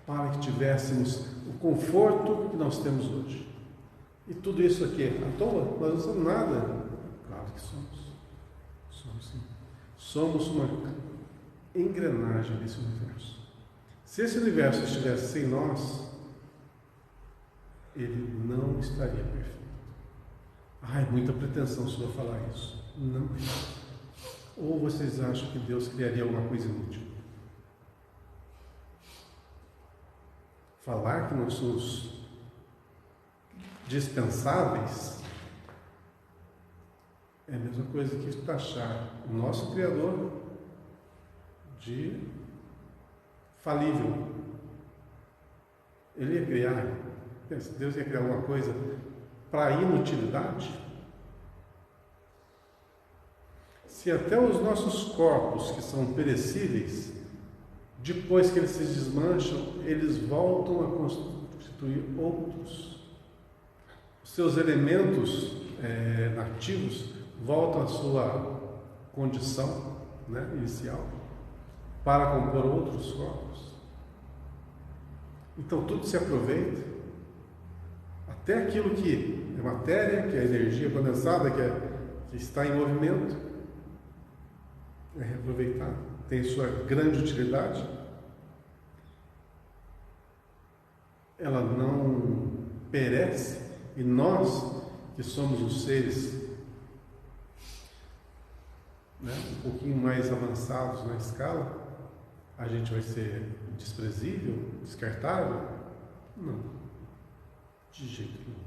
para que tivéssemos o conforto que nós temos hoje? E tudo isso aqui é à toa? Nós não somos nada? Claro que somos. Somos sim. Somos uma engrenagem desse universo. Se esse universo estivesse sem nós, ele não estaria perfeito. Ai, muita pretensão se eu falar isso. Não é. Ou vocês acham que Deus criaria alguma coisa inútil? Falar que nós somos dispensáveis é a mesma coisa que taxar o nosso Criador de falível. Ele ia criar, Deus ia criar alguma coisa para inutilidade? Se até os nossos corpos, que são perecíveis, depois que eles se desmancham, eles voltam a constituir outros. Os seus elementos nativos voltam à sua condição, né, inicial, para compor outros corpos. Então tudo se aproveita, até aquilo que é matéria, que é energia condensada, que está em movimento, é reaproveitado, tem sua grande utilidade. Ela não perece, e nós que somos os seres, né, um pouquinho mais avançados na escala, a gente vai ser desprezível, descartável? Não, de jeito nenhum.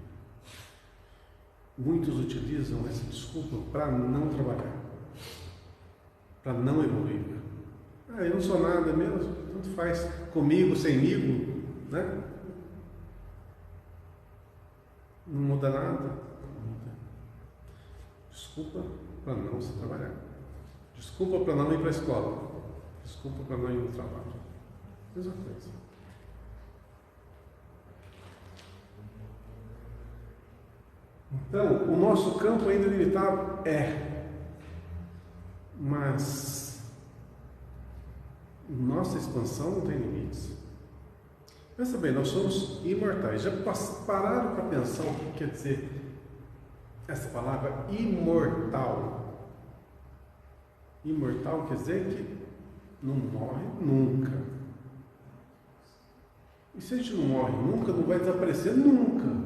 Muitos utilizam essa desculpa para não trabalhar, para não evoluir. Eu não sou nada mesmo, tanto faz, comigo, semigo, né? Não muda nada. Desculpa para não se trabalhar. Desculpa para não ir para a escola. Desculpa para não ir no trabalho. Mesma coisa. Então, o nosso campo ainda limitado mas nossa expansão não tem limites. Pensa bem, nós somos imortais. Já pararam para pensar o que quer dizer essa palavra imortal? Imortal quer dizer que não morre nunca. E se a gente não morre nunca, não vai desaparecer nunca.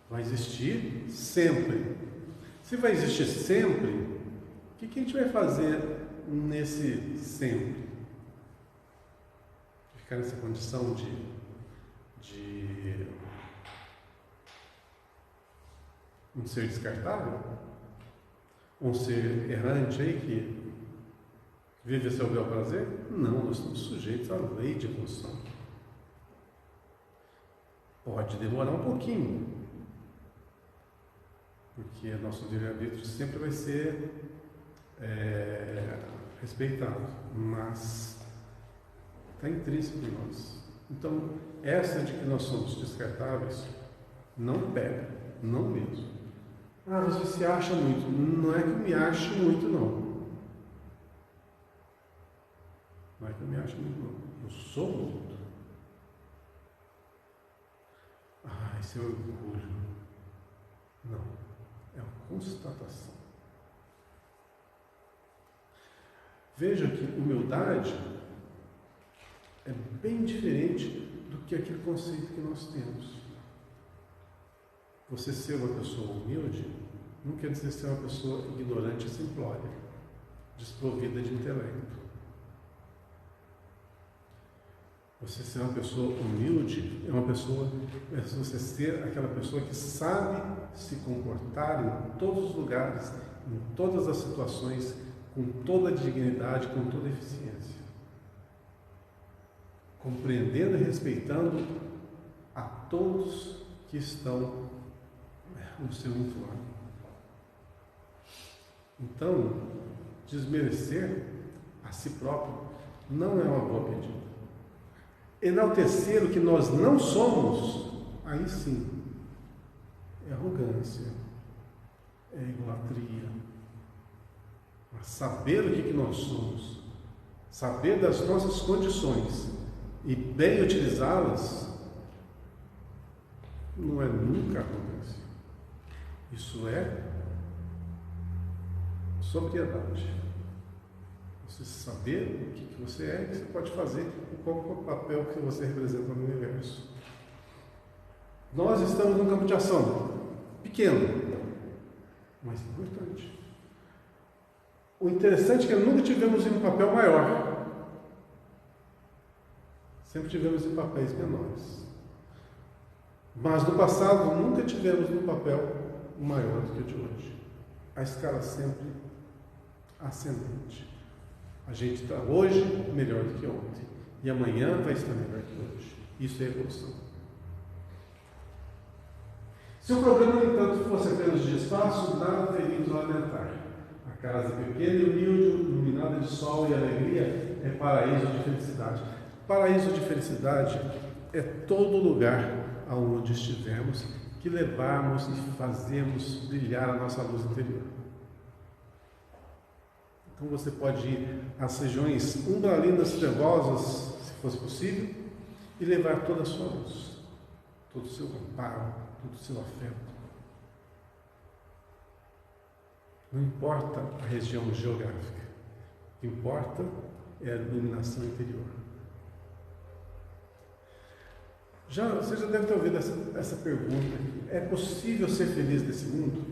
Vai existir sempre. Se vai existir sempre, o que a gente vai fazer nesse sempre? Ficar nessa condição de um ser descartável? Um ser errante aí que vive a seu bel prazer? Não, nós estamos sujeitos à lei de evolução. Pode demorar um pouquinho, porque nosso livre-arbítrio sempre vai ser respeitado, mas está intrínseco em nós. Então, essa de que nós somos descartáveis não pega, não mesmo. Você se acha muito. Não é que eu me ache muito, não. Não é que eu me ache muito, não. Eu sou muito. Esse é orgulho. Não. É uma constatação. Veja que humildade é bem diferente do que aquele conceito que nós temos. Você ser uma pessoa humilde não quer dizer ser uma pessoa ignorante e simplória, desprovida de intelecto. Você ser uma pessoa humilde é você ser aquela pessoa que sabe se comportar em todos os lugares, em todas as situações, com toda a dignidade, com toda a eficiência. Compreendendo e respeitando a todos que estão no seu entorno. Então, desmerecer a si próprio não é uma boa pedida. Enaltecer o que nós não somos, aí sim, é arrogância, é idolatria. Mas saber o que nós somos, saber das nossas condições e bem utilizá-las, não é nunca arrogância. Isso é sobriedade. Você saber o que você é, o que você pode fazer e qual é o papel que você representa no universo. Nós estamos num campo de ação pequeno, mas importante. O interessante é que nunca tivemos em um papel maior. Sempre tivemos em papéis menores. Mas no passado nunca tivemos um papel maior do que o de hoje. A escala sempre ascendente. A gente está hoje melhor do que ontem. E amanhã vai estar melhor que hoje. Isso é evolução. Se o problema, no entanto, fosse apenas de espaço, nada teria nos lamentar. A casa pequena e humilde, iluminada de sol e alegria, é paraíso de felicidade. Paraíso de felicidade é todo lugar aonde estivermos que levarmos e fazemos brilhar a nossa luz interior. Então você pode ir às regiões umbralinas trevosas, se fosse possível, e levar toda a sua luz, todo o seu amparo, todo o seu afeto. Não importa a região geográfica, o que importa é a iluminação interior. Você já deve ter ouvido essa pergunta. É possível ser feliz nesse mundo?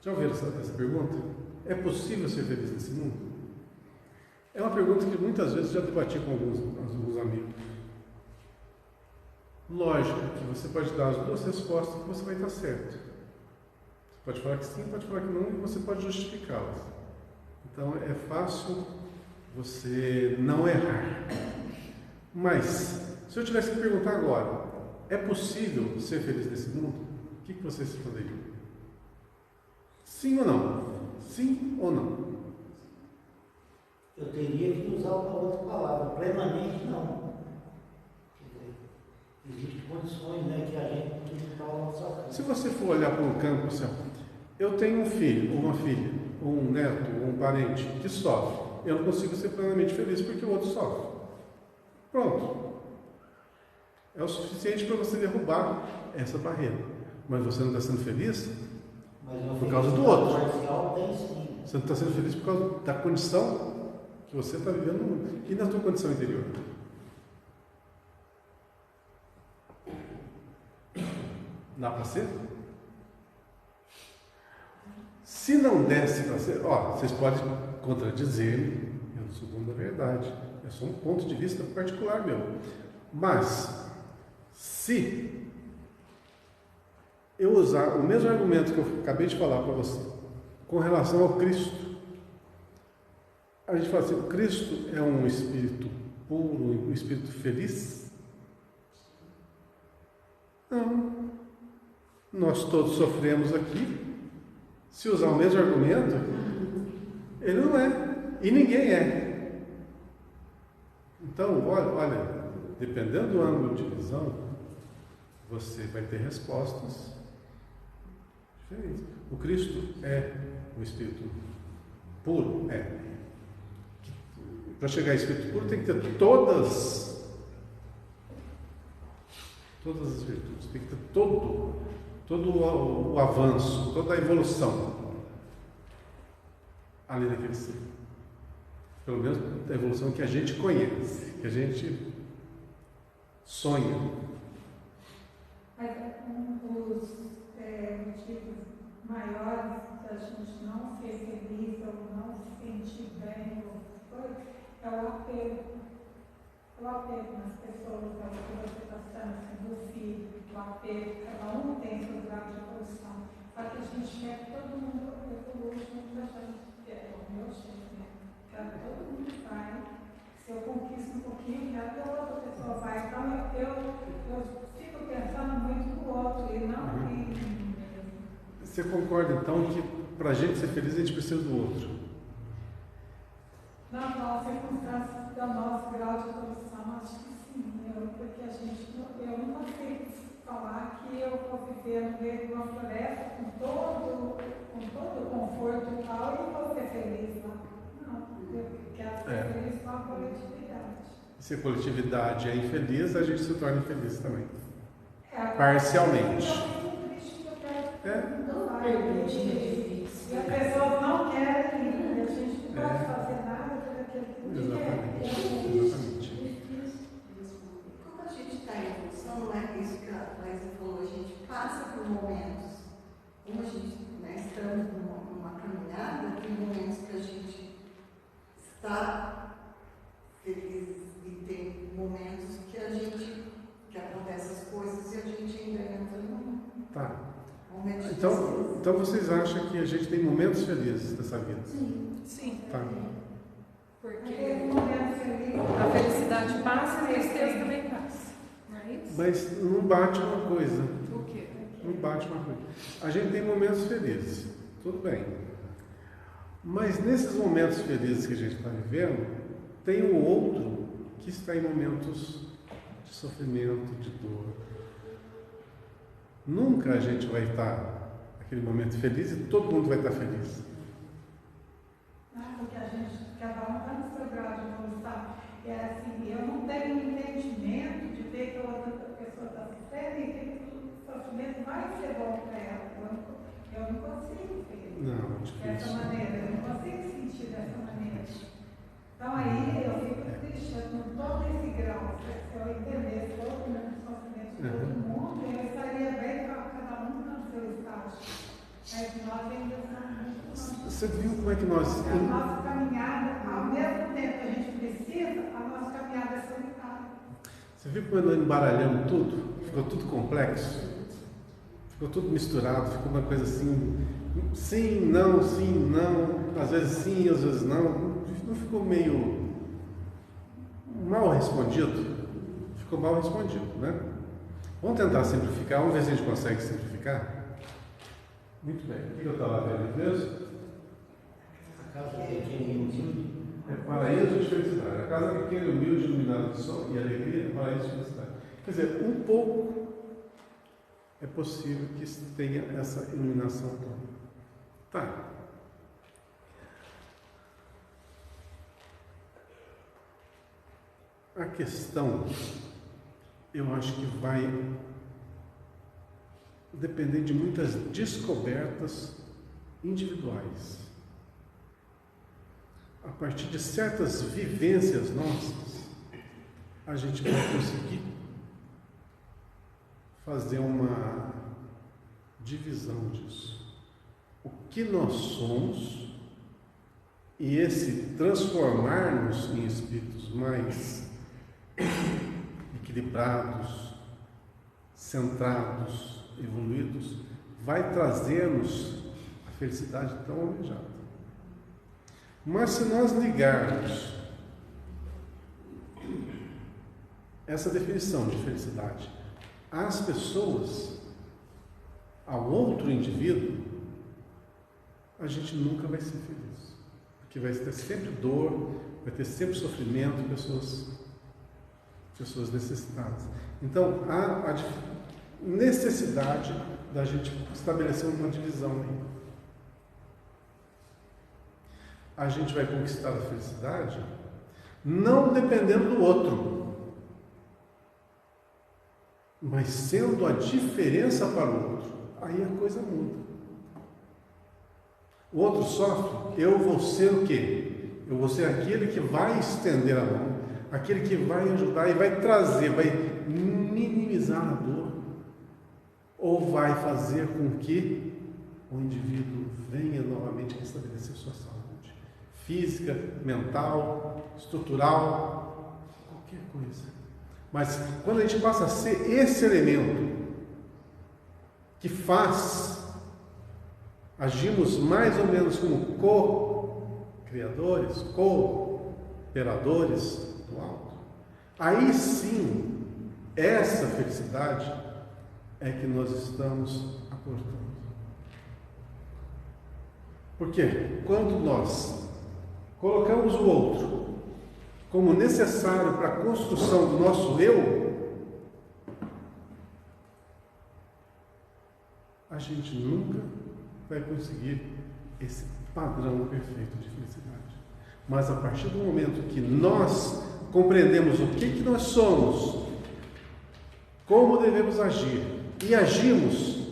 Já ouviram essa pergunta? É possível ser feliz nesse mundo? É uma pergunta que muitas vezes já debati com alguns amigos. Lógico que você pode dar as duas respostas e você vai estar certo. Você pode falar que sim, pode falar que não, e você pode justificá-las. Então é fácil você não errar. Mas, se eu tivesse que perguntar agora, é possível ser feliz nesse mundo? O que vocês fazeriam? Sim ou não? Sim ou não? Eu teria que usar uma outra palavra. Plenamente não. Existem condições, né, que a gente tem que estar ao nosso alcance. Se você for olhar para um campo assim, eu tenho um filho, ou uma filha, ou um neto, ou um parente que sofre. Eu não consigo ser plenamente feliz porque o outro sofre. Pronto. É o suficiente para você derrubar essa barreira. Mas você não está sendo feliz por causa do outro. Você não está sendo feliz por causa da condição que você está vivendo no mundo. E na sua condição interior? Dá para ser? Se não desse para ser, vocês podem contradizer-me, eu não sou dono da verdade, é só um ponto de vista particular meu. Mas, se eu usar o mesmo argumento que eu acabei de falar para você, com relação ao Cristo, a gente fala assim, o Cristo é um espírito puro, um espírito feliz? Não. Nós todos sofremos aqui. Se usar o mesmo argumento, ele não é. E ninguém é. Então, olha, dependendo do ângulo de visão, você vai ter respostas diferentes. O Cristo é o Espírito puro? É. Para chegar a Espírito puro tem que ter todas as virtudes, tem que ter todo o avanço, toda a evolução ali naquele ser. Pelo menos a evolução que a gente conhece, que a gente sonha. Mas dos motivos maiores da gente não ser feliz ou não se sentir bem é o apego. O apego nas pessoas, é o que você está citando, assim, do filho, o apego, cada um tem seu grau de evolução. Só que a gente quer que todo mundo evolua junto da gente, que é o meu jeito, né? Quero que todo mundo vai. Se eu conquisto um pouquinho, quero que a outra pessoa vai. Então eu fico pensando muito no outro e não em mim mesmo. Você concorda então que para a gente ser feliz a gente precisa do outro? Não, circunstâncias do nosso grau de evolução, acho que sim. Porque eu não consigo falar que eu vou viver no meio de uma floresta com todo o conforto e tal, e vou ser feliz lá. Não, eu quero ser feliz com a coletividade. Se a coletividade é infeliz, a gente se torna infeliz também. Parcialmente. E as pessoas não querem ir, a gente não pode fazer nada por aquilo que Exatamente. Quando a gente está em evolução, não é isso que a Laísa falou, a gente passa por momentos, como a gente estamos numa caminhada, tem momentos que a gente está feliz e tem momentos que acontecem as coisas e a gente ainda entra num momento de então vocês acham que a gente tem momentos felizes nessa vida? Sim. Tá. Porque a felicidade passa e a tristeza também passa. Não é isso? Mas não bate uma coisa. O quê? Não bate uma coisa. A gente tem momentos felizes, tudo bem. Mas nesses momentos felizes que a gente está vivendo, tem o outro que está em momentos de sofrimento, de dor. Nunca a gente vai estar naquele momento feliz e todo mundo vai estar feliz. Porque cada um está no seu grau de evolução. É assim, eu não tenho entendimento de ver que a outra pessoa está sofrendo e que o sofrimento vai ser bom para ela. Eu não consigo ver dessa maneira, eu não consigo sentir dessa maneira. Então aí eu fico triste, eu não estou nesse grau. Se eu entender, se eu todo mundo, eu estaria bem com cada um no seu estágio. Mas nós ainda estamos muito longe. Você viu como é que nós... A nossa caminhada, ao mesmo tempo que a gente precisa, a nossa caminhada é solitária. Você viu como nós embaralhamos tudo? Ficou tudo complexo? Ficou tudo misturado, ficou uma coisa assim, sim, não, às vezes sim, às vezes não. Não ficou meio mal respondido? Ficou mal respondido, né? Vamos tentar simplificar, vamos ver se a gente consegue simplificar? Muito bem. O que eu estava vendo mesmo? A casa pequena e humilde. É paraíso de felicidade. A casa pequena e humilde, iluminada de sol e alegria, é paraíso de felicidade. Quer dizer, um pouco é possível que tenha essa iluminação toda. Tá. A questão, eu acho que vai depender de muitas descobertas individuais. A partir de certas vivências nossas, a gente vai conseguir fazer uma divisão disso. O que nós somos e esse transformar-nos em espíritos mais equilibrados, centrados, evoluídos, vai trazer-nos a felicidade tão almejada. Mas se nós ligarmos essa definição de felicidade às pessoas, ao outro indivíduo, a gente nunca vai ser feliz. Porque vai ter sempre dor, vai ter sempre sofrimento, pessoas necessitadas. Então, há a necessidade da gente estabelecer uma divisão aí. A gente vai conquistar a felicidade não dependendo do outro, mas sendo a diferença para o outro. Aí a coisa muda. O outro sofre, eu vou ser o quê? Eu vou ser aquele que vai estender a mão, aquele que vai ajudar e vai trazer, vai minimizar a dor, ou vai fazer com que o indivíduo venha novamente restabelecer sua saúde física, mental, estrutural, qualquer coisa. Mas quando a gente passa a ser esse elemento que faz, agimos mais ou menos como co-criadores, cooperadores do alto, aí sim, essa felicidade é que nós estamos aportando. Porque quando nós colocamos o outro como necessário para a construção do nosso eu, a gente nunca vai conseguir esse padrão perfeito de felicidade. Mas a partir do momento que nós compreendemos o que nós somos, como devemos agir e agimos,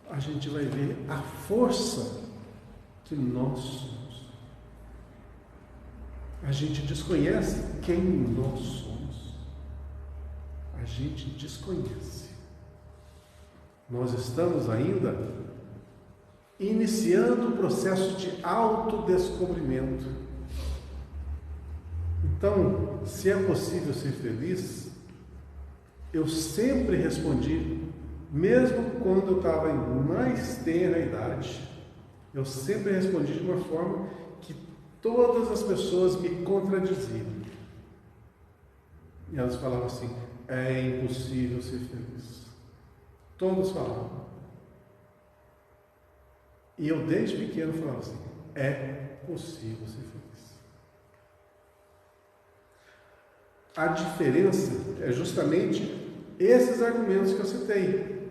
a gente vai ver a força que nós somos. A gente desconhece quem nós somos. A gente desconhece. Nós estamos ainda iniciando o processo de autodescobrimento. Então, se é possível ser feliz, eu sempre respondi, mesmo quando eu estava em mais tenra idade, eu sempre respondi de uma forma que todas as pessoas me contradiziam. E elas falavam assim, é impossível ser feliz. Todos falavam. E eu desde pequeno falava assim, é possível ser feliz. A diferença é justamente esses argumentos que eu citei.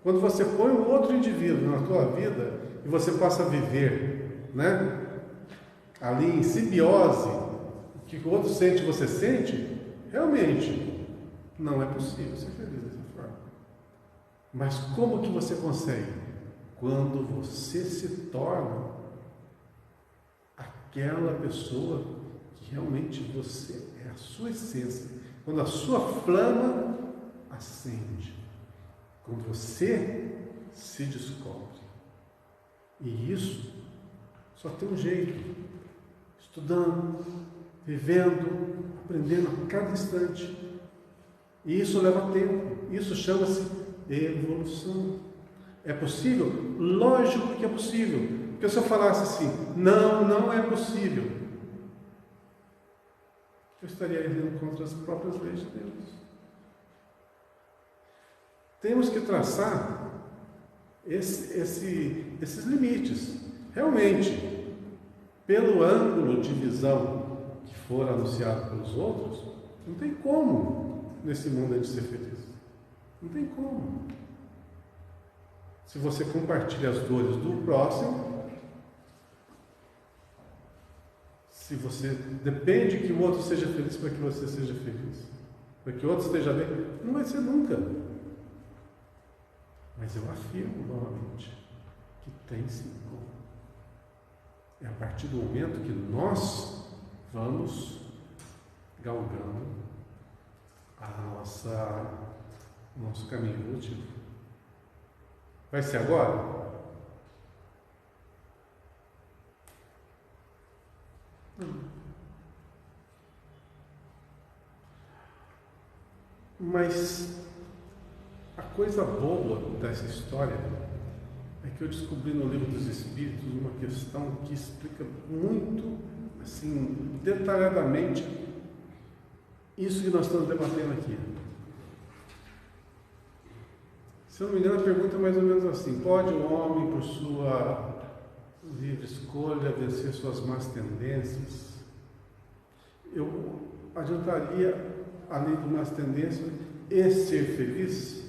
Quando você põe um outro indivíduo na tua vida e você passa a viver, né, ali em simbiose, o que o outro sente, você sente, realmente não é possível ser feliz dessa forma. Mas como que você consegue? Quando você se torna aquela pessoa que realmente você é a sua essência. Quando a sua flama acende quando você se descobre. E isso só tem um jeito: estudando, vivendo, aprendendo a cada instante. E isso leva tempo. Isso chama-se evolução. É possível? Lógico que é possível. Porque se eu falasse assim, não é possível, eu estaria indo contra as próprias leis de Deus. Temos que traçar esses limites. Realmente, pelo ângulo de visão que for anunciado pelos outros, não tem como nesse mundo a gente ser feliz. Não tem como. Se você compartilha as dores do próximo, se você depende que o outro seja feliz para que você seja feliz, para que o outro esteja bem, não vai ser nunca. Mas eu afirmo novamente que tem sim como. É a partir do momento que nós vamos galgando o nosso caminho evolutivo. Vai ser agora? Mas a coisa boa dessa história é que eu descobri no Livro dos Espíritos uma questão que explica muito, assim, detalhadamente isso que nós estamos debatendo aqui. Se eu não me engano, a pergunta é mais ou menos assim: pode um homem, por sua livre escolha, vencer suas más tendências? Eu adiantaria, além de más tendências, e ser feliz?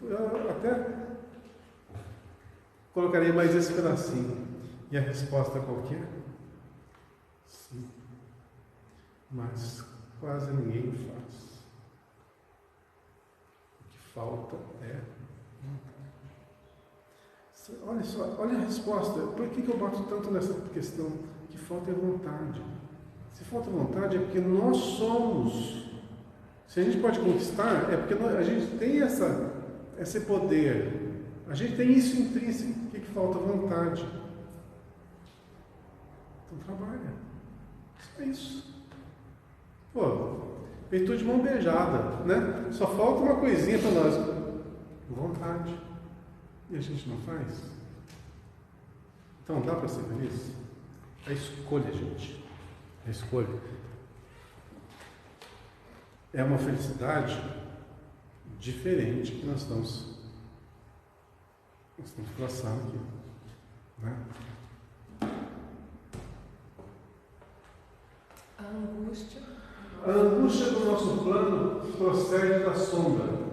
Eu até colocaria mais esse pedacinho. E a resposta qual é? Sim. Mas quase ninguém faz. O que falta é vontade. Olha só, olha a resposta. Por que eu bato tanto nessa questão? Que falta é vontade. Se falta vontade é porque nós somos. Se a gente pode conquistar, é porque a gente tem esse poder. A gente tem isso intrínseco. O que falta? Vontade. Então trabalha. Só isso. Pô, feitura de mão beijada, né? Só falta uma coisinha para nós. Vontade. E a gente não faz. Então dá para ser feliz? É escolha, gente. É escolha. É uma felicidade diferente que nós estamos traçando aqui, né? A angústia do nosso plano procede da sombra.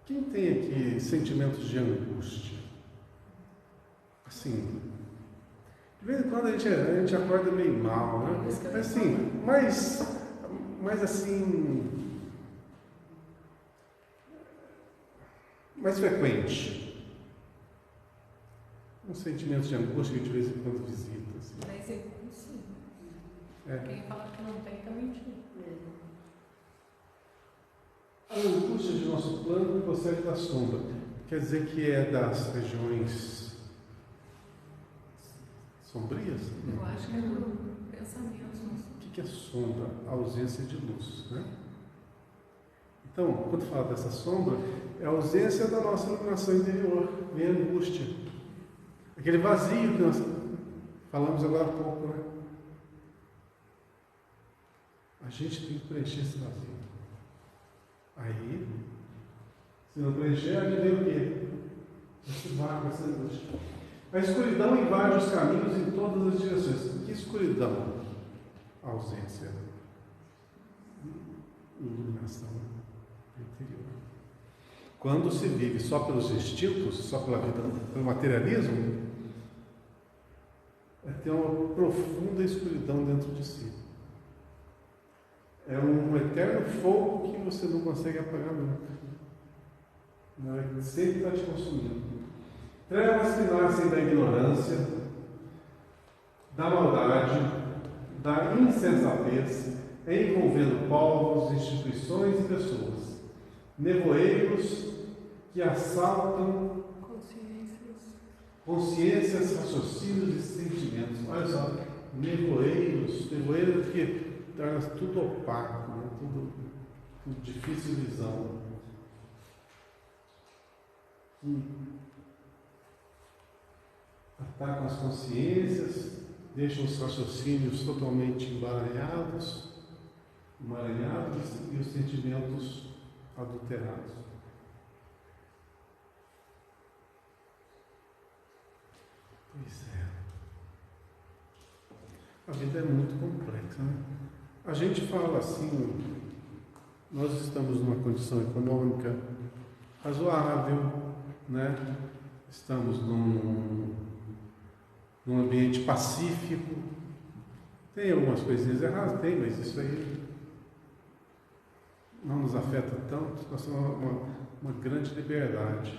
Quem tem aqui sentimentos de angústia? Assim, de vez em quando a gente acorda meio mal, né? Assim, mas assim, mais frequente. Um sentimento de angústia que de vez em quando visita. Assim. Mas sim. É. Quem fala que não tem, tá mentindo. A angústia de nosso plano procede da sombra. Quer dizer que é das regiões sombrias? Eu acho que é do pensamento. O que é sombra? A ausência de luz, né? Então, quando fala dessa sombra, é a ausência da nossa iluminação interior, vem a angústia. Aquele vazio que nós falamos agora há pouco, né? A gente tem que preencher esse vazio. Aí, se não preencher, aí vem o quê? Esse vago, essa angústia. A escuridão invade os caminhos em todas as direções. Que escuridão? A ausência. Iluminação interior. Quando se vive só pelos instintos, só pela vida, pelo materialismo, é ter uma profunda escuridão dentro de si. É um eterno fogo que você não consegue apagar nunca. Sempre está te consumindo. Trevas que nascem da ignorância, da maldade, da insensatez, envolvendo povos, instituições e pessoas. Nevoeiros que assaltam consciências, raciocínios e sentimentos. Olha só, nevoeiros que torna tudo opaco, né? tudo difícil de visão. Que atacam as consciências, deixam os raciocínios totalmente emaranhados e os sentimentos adulterados. Pois é. A vida é muito complexa, né? A gente fala assim, nós estamos numa condição econômica razoável, né? Estamos num ambiente pacífico. Tem algumas coisinhas erradas, tem, mas isso aí não nos afeta tanto. Nós temos uma grande liberdade.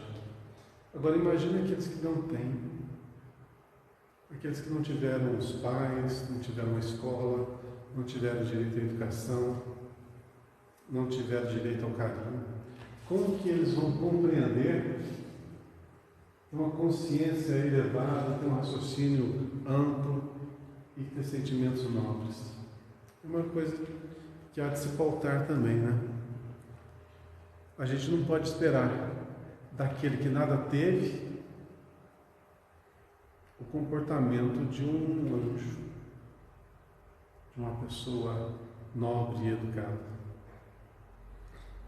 Agora imagine aqueles que não têm. Aqueles que não tiveram os pais, não tiveram uma escola, não tiveram direito à educação, não tiveram direito ao carinho. Como que eles vão compreender uma consciência elevada, ter um raciocínio amplo e ter sentimentos nobres? É uma coisa que há de se pautar também, né? A gente não pode esperar daquele que nada teve o comportamento de um anjo, de uma pessoa nobre e educada.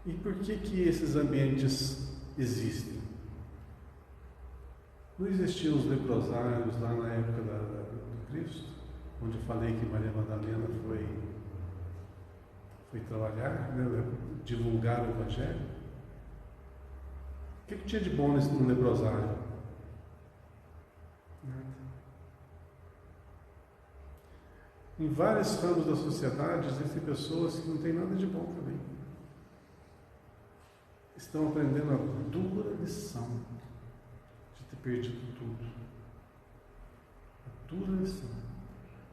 E por que esses ambientes existem? Não existiam os leprosários lá na época do Cristo, onde eu falei que Maria Madalena foi trabalhar, né, divulgar o Evangelho? O que tinha de bom num leprosário? Em vários ramos da sociedade existem pessoas que não têm nada de bom também. Estão aprendendo a dura lição de ter perdido tudo. A dura lição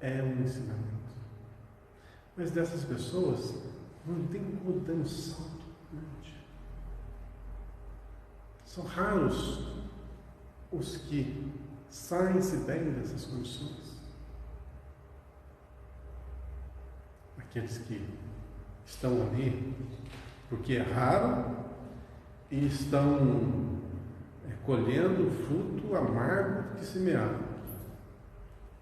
é um ensinamento. Mas dessas pessoas não tem como dar um salto grande. São raros os que saem-se bem dessas condições. Aqueles que estão ali porque erraram e estão colhendo o fruto amargo que semearam.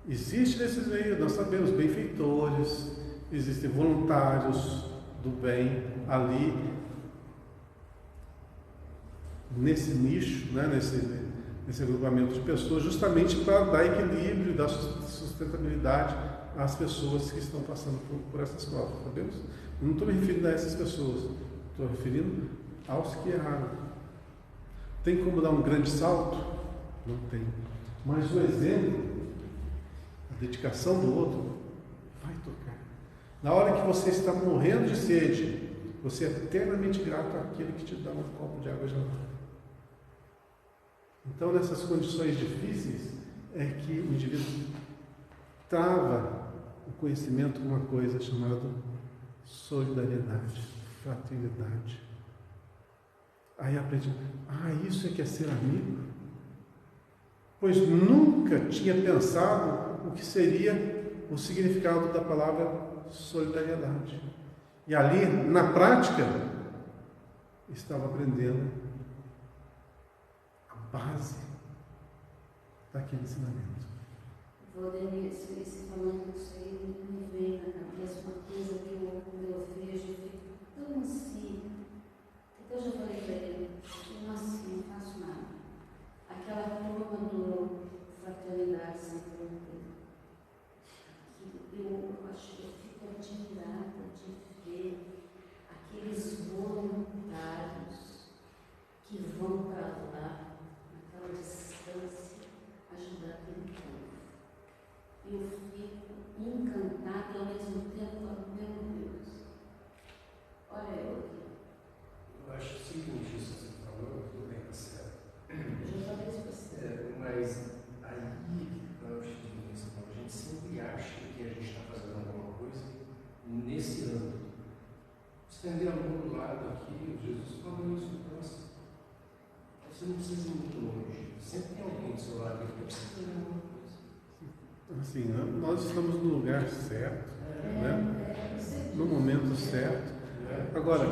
Existe nesses meios, nós sabemos, benfeitores, existem voluntários do bem ali, nesse nicho, né, nesse agrupamento de pessoas, justamente para dar equilíbrio e dar sustentabilidade às pessoas que estão passando por essas provas, sabemos? Eu não estou me referindo a essas pessoas, estou referindo aos que erraram. Tem como dar um grande salto? Não tem. Mas o exemplo, a dedicação do outro, vai tocar. Na hora que você está morrendo de sede, você é eternamente grato àquele que te dá um copo de água gelada. Então, nessas condições difíceis, é que o indivíduo trava o conhecimento com uma coisa chamada solidariedade, fraternidade. Aí aprende, isso é que é ser amigo? Pois nunca tinha pensado o que seria o significado da palavra solidariedade. E ali, na prática, estava aprendendo a base daquele ensinamento. Valdemir, você falando isso aí, me vem na cabeça uma coisa que eu vejo e fico tão assim. Então eu já falei para ele, eu não assim, não faço nada. Aquela turma do Fraternidade Sem Fronteira, que eu acho que eu fico admirada de ver aqueles voluntários que vão para lá, naquela distância, ajudar aquele povo. Eu fico encantada e ao mesmo tempo falo, meu Deus, olha eu aqui. Eu acho o seguinte, isso que você falou, tudo bem, tá certo. Eu já falei isso para você. Mas aí, a gente sempre acha que a gente está fazendo alguma coisa nesse âmbito. lado aqui, Jesus falou isso para nós. Você não precisa ir muito longe. Sempre tem alguém do seu lado que precisa fazer alguma coisa. Assim, nós estamos no lugar certo, né? No momento certo. Agora,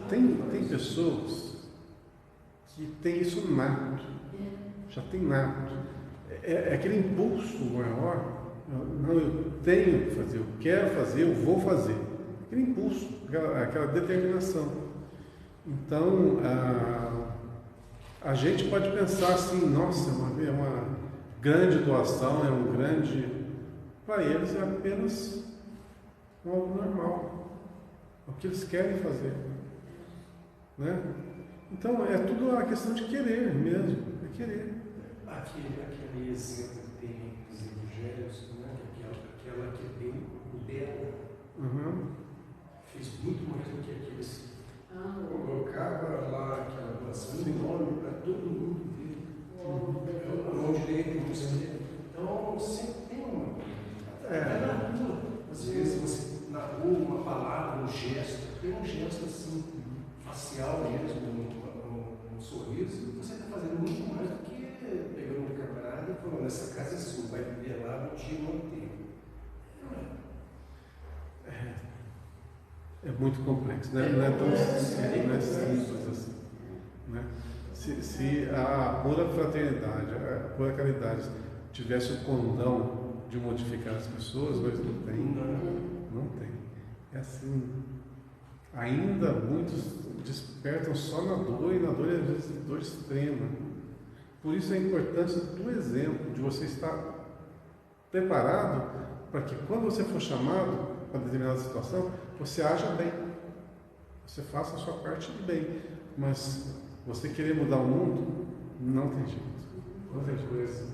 tem pessoas que têm isso nato, já tem nato. É aquele impulso maior. Não, eu tenho que fazer, eu quero fazer, eu vou fazer. Aquele impulso, aquela determinação. Então, a gente pode pensar assim, nossa, é uma grande doação, é um grande... Para eles é apenas algo normal. É o que eles querem fazer. Né? Então, é tudo uma questão de querer mesmo, é querer. Aquele exemplo que tem nos evangelhos, né? Aquela que é bem bela, fez muito mais do que aqueles. Colocava lá aquela doação enorme para todo mundo ver. A mão direita e a mão esquerda. Então, sempre tem uma. Na rua, às vezes, você, na rua, uma palavra, um gesto, tem um gesto assim, facial mesmo, um sorriso, você está fazendo muito mais do que pegando um camarada e falando, essa casa é sua, vai viver lá, vou te manter. É muito complexo, né? Não é tão simples assim. Né? Se a pura fraternidade, a pura caridade tivesse o condão de modificar as pessoas, mas não tem. Não tem. É assim. Ainda muitos despertam só na dor, e na dor às vezes dor extrema. Por isso a importância do exemplo, de você estar preparado para que quando você for chamado para determinada situação, você haja bem. Você faça a sua parte de bem. Mas você querer mudar o mundo, não tem jeito. Outra coisa,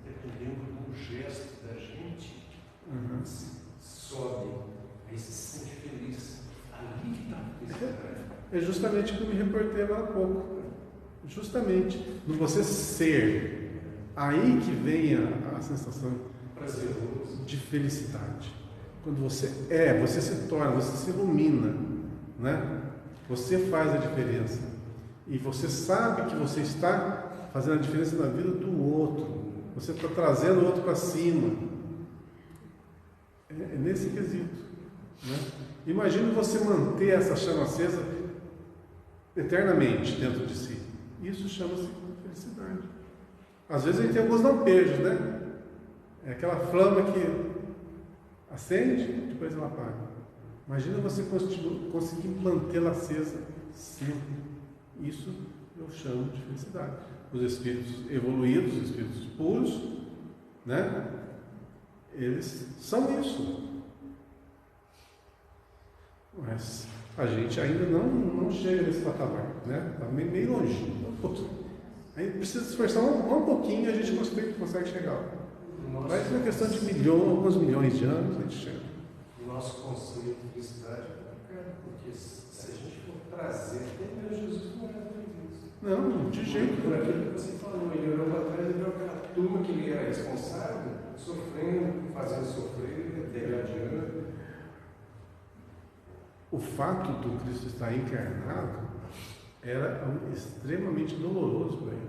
dependendo do gesto da gente, sobe, aí se sente feliz. Ali que está a felicidade. É justamente o que eu me reportei agora há pouco. Justamente no você ser, aí que vem a sensação prazeroso de felicidade. Quando você você se torna, você se ilumina, né? Você faz a diferença. E você sabe que você está fazendo a diferença na vida do outro. Você está trazendo o outro para cima. É nesse quesito, né? Imagine você manter essa chama acesa eternamente dentro de si. Isso chama-se felicidade. Às vezes a gente tem alguns lampejos, né? É aquela flama que acende, depois ela apaga. Imagina você conseguir mantê-la acesa sempre. Isso eu chamo de felicidade. Os espíritos evoluídos, os espíritos puros, né? Eles são isso. Mas a gente ainda não chega nesse patamar, né? Está meio longe, um pouquinho. Aí precisa se esforçar um pouquinho e a gente consegue chegar lá. Mas na questão de alguns milhões de anos a gente chega. O nosso conceito de felicidade é bacana, porque se a gente for trazer, até mesmo Jesus não era feliz. Não, de jeito Por aquilo que você falou, ele olhou para trás e viu aquela turma que ele era responsável, sofrendo, fazendo sofrer, degradando. O fato do Cristo estar encarnado era extremamente doloroso para ele.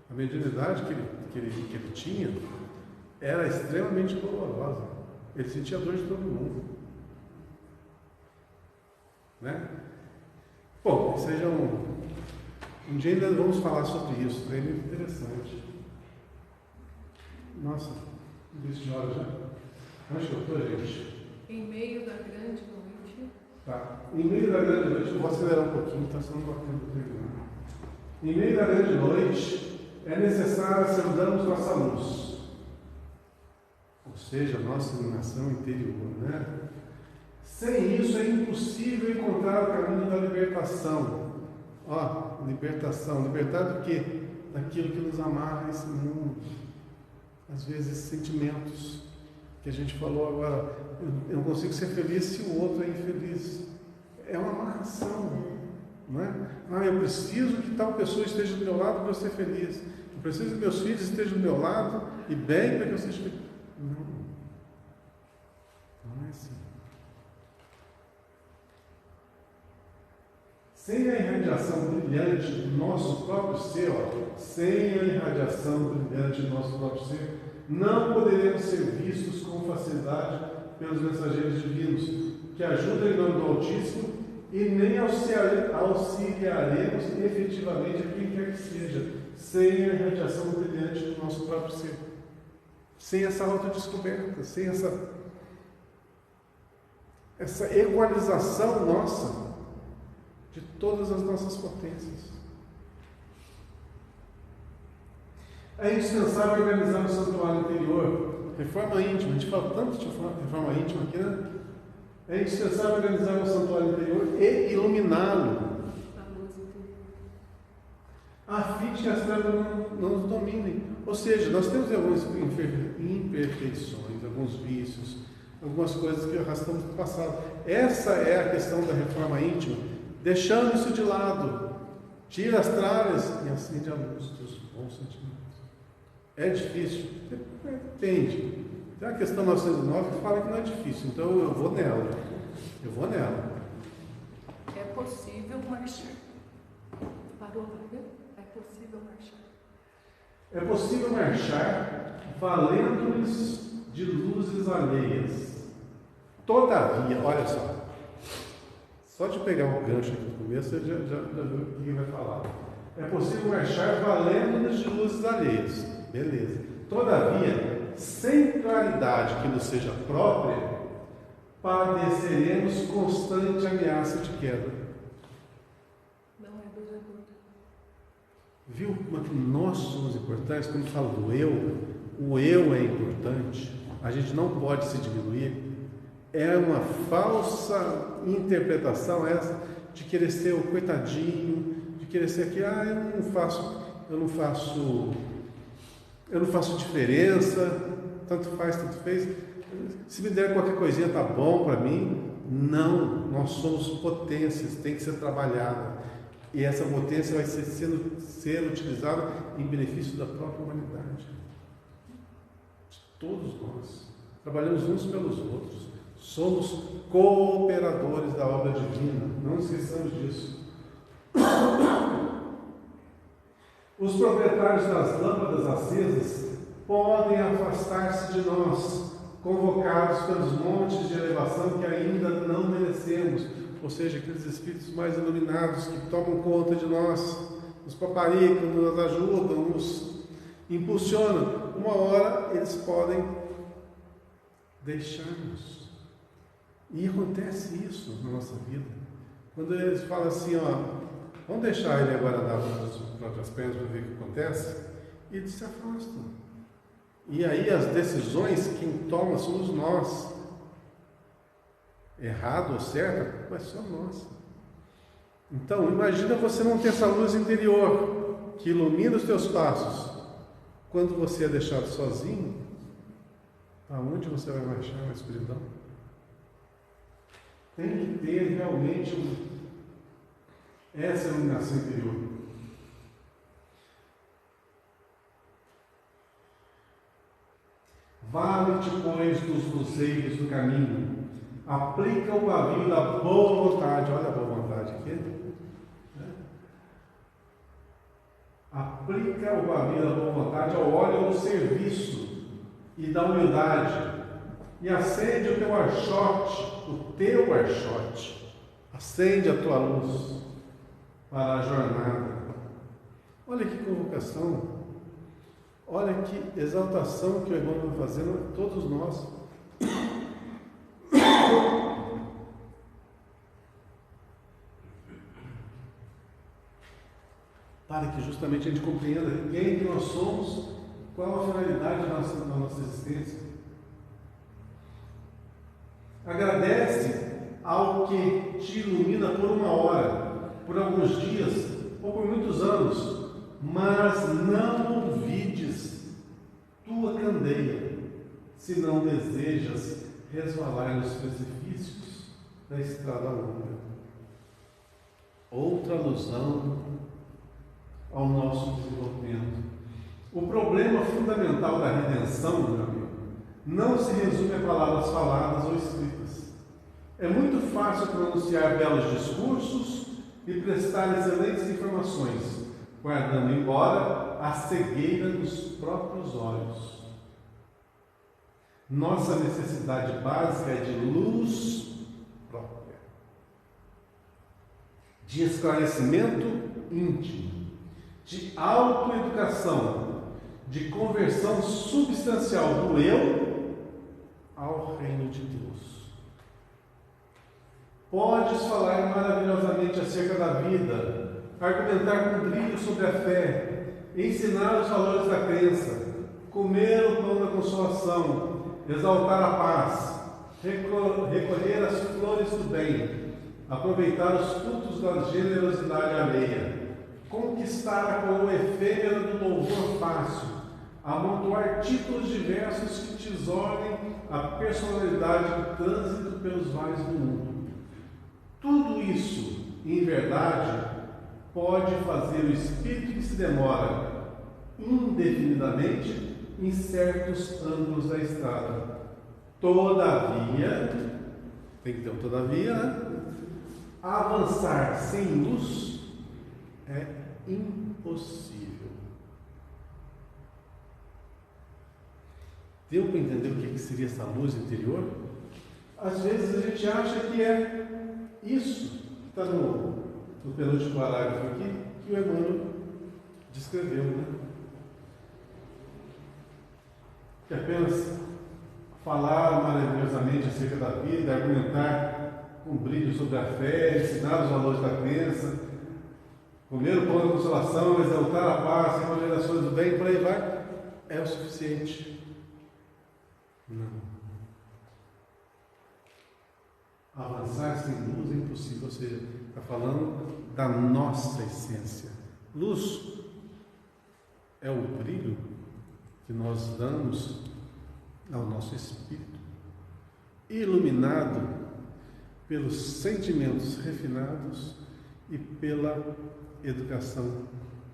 A mediunidade que ele tinha era extremamente dolorosa. Ele sentia a dor de todo mundo. Né? Bom, seja um dia ainda vamos falar sobre isso, é muito interessante. Nossa, não disse de hora já? Onde que eu estou, gente? Em meio da grande noite. Tá. Em meio da grande noite, eu vou acelerar um pouquinho, está sendo bacana terminar. Em meio da grande noite, é necessário acendermos nossa luz. Ou seja, nossa iluminação interior, né? Sem isso é impossível encontrar o caminho da libertação. Ó, libertação. Libertar do quê? Daquilo que nos amarra nesse mundo. Às vezes, sentimentos que a gente falou agora. Eu não consigo ser feliz se o outro é infeliz. É uma amarração, não é? Eu preciso que tal pessoa esteja do meu lado para eu ser feliz. Eu preciso que meus filhos estejam do meu lado e bem para que eu seja feliz. Não é assim. Sem a irradiação brilhante do nosso próprio ser, sem a irradiação brilhante do nosso próprio ser, não poderemos ser vistos com facilidade pelos mensageiros divinos, que ajudam em nome do Altíssimo, e nem auxiliaremos efetivamente a quem quer que seja, sem a irradiação brilhante do nosso próprio ser. Sem essa autodescoberta, sem essa equalização nossa de todas as nossas potências. É indispensável organizar o santuário interior, reforma íntima. A gente fala tanto de reforma íntima aqui, né? É indispensável organizar o santuário interior e iluminá-lo, a fim de que as trevas não nos dominem. Ou seja, nós temos algumas imperfeições, alguns vícios, algumas coisas que arrastamos do passado. Essa é a questão da reforma íntima. Deixando isso de lado, tira as tralhas e acende a luz dos bons sentimentos. É difícil? Depende. Tem a questão 909 que fala que não é difícil, então eu vou nela. É possível marchar. Parou, viu? É possível marchar. É possível marchar valendo-nos de luzes alheias. Todavia, olha só de pegar um gancho aqui no começo, você já viu o que ele vai falar. É possível marchar valendo-nos de luzes alheias. Beleza. Todavia, sem claridade que nos seja própria, padeceremos constante ameaça de queda. Não é do retorno. Viu como que nós somos importantes? Quando falo do eu, o eu é importante. A gente não pode se diminuir. É uma falsa interpretação essa de querer ser o coitadinho, de querer ser aqui, eu não faço diferença, tanto faz, tanto fez. Se me der qualquer coisinha tá bom para mim. Não, nós somos potências, tem que ser trabalhada. E essa potência vai ser utilizada em benefício da própria humanidade. De todos nós. Trabalhamos uns pelos outros. Somos cooperadores da obra divina. Não esqueçamos disso. Os proprietários das lâmpadas acesas podem afastar-se de nós, convocados pelos montes de elevação que ainda não merecemos, ou seja, aqueles espíritos mais iluminados que tomam conta de nós, nos paparicam, nos ajudam, nos impulsionam. Uma hora eles podem deixar-nos. E acontece isso na nossa vida. Quando eles falam assim, vamos deixar ele agora dar as próprias pernas para ver o que acontece, e eles se afastam. E aí as decisões, quem toma somos nós. Errado ou certo, mas só nossa. Então, imagina você não ter essa luz interior que ilumina os teus passos. Quando você é deixado sozinho, aonde você vai marchar na escuridão? Tem que ter realmente essa iluminação interior. Vale-te, pois, dos luzeiros do caminho. Aplica o pavio da boa vontade. Olha a boa vontade aqui. Aplica o pavio da boa vontade ao óleo do serviço e da humildade. E acende o teu archote, acende a tua luz para a jornada. Olha que convocação, olha que exaltação que o irmão está fazendo a todos nós. Para que justamente a gente compreenda quem que nós somos, qual a finalidade da nossa existência. Agradece ao que te ilumina por uma hora, por alguns dias ou por muitos anos, mas não ouvides tua candeia, se não desejas resvalar nos precipícios da estrada longa. Outra alusão ao nosso desenvolvimento. O problema fundamental da redenção, meu amigo, não se resume a palavras faladas ou escritas. É muito fácil pronunciar belos discursos e prestar excelentes informações, guardando embora a cegueira dos próprios olhos. Nossa necessidade básica é de luz própria, de esclarecimento íntimo, de autoeducação, de conversão substancial do eu ao reino de Deus. Podes falar maravilhosamente acerca da vida, argumentar com brilho sobre a fé, ensinar os valores da crença, comer o pão da consolação, exaltar a paz, recolher as flores do bem, aproveitar os frutos da generosidade alheia, conquistar a coroa efêmera do louvor fácil, amontoar títulos diversos que tesourem a personalidade do trânsito pelos vales do mundo. Tudo isso, em verdade, pode fazer o espírito que se demora indefinidamente em certos ângulos da estrada. Todavia, tem que ter um todavia, né? Avançar sem luz é impossível. Deu para entender o que seria essa luz interior? Às vezes a gente acha que é isso que está no penúltimo parágrafo aqui, que o Emmanuel descreveu, né? Que apenas falar maravilhosamente acerca da vida, argumentar com brilho sobre a fé, ensinar os valores da crença, comer o pão da consolação, exaltar a paz, recolher as coisas do bem, por aí vai, é o suficiente. Não. Avançar sem luz é impossível, ou seja, está falando da nossa essência. Luz é o brilho que nós damos ao nosso espírito, iluminado pelos sentimentos refinados e pela educação,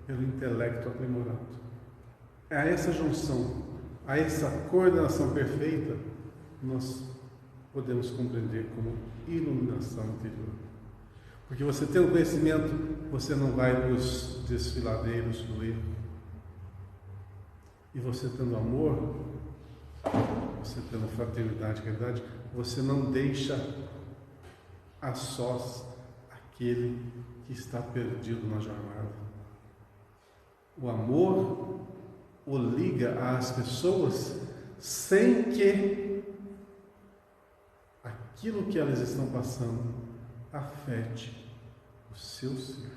pelo intelecto aprimorado. A essa junção, a essa coordenação perfeita, nós podemos compreender como iluminação interior. Porque você tendo conhecimento, você não vai para os desfiladeiros do erro. E você tendo amor, você tendo fraternidade e caridade, você não deixa a sós aquele que está perdido na jornada. O amor o liga às pessoas sem que aquilo que elas estão passando afete o seu ser.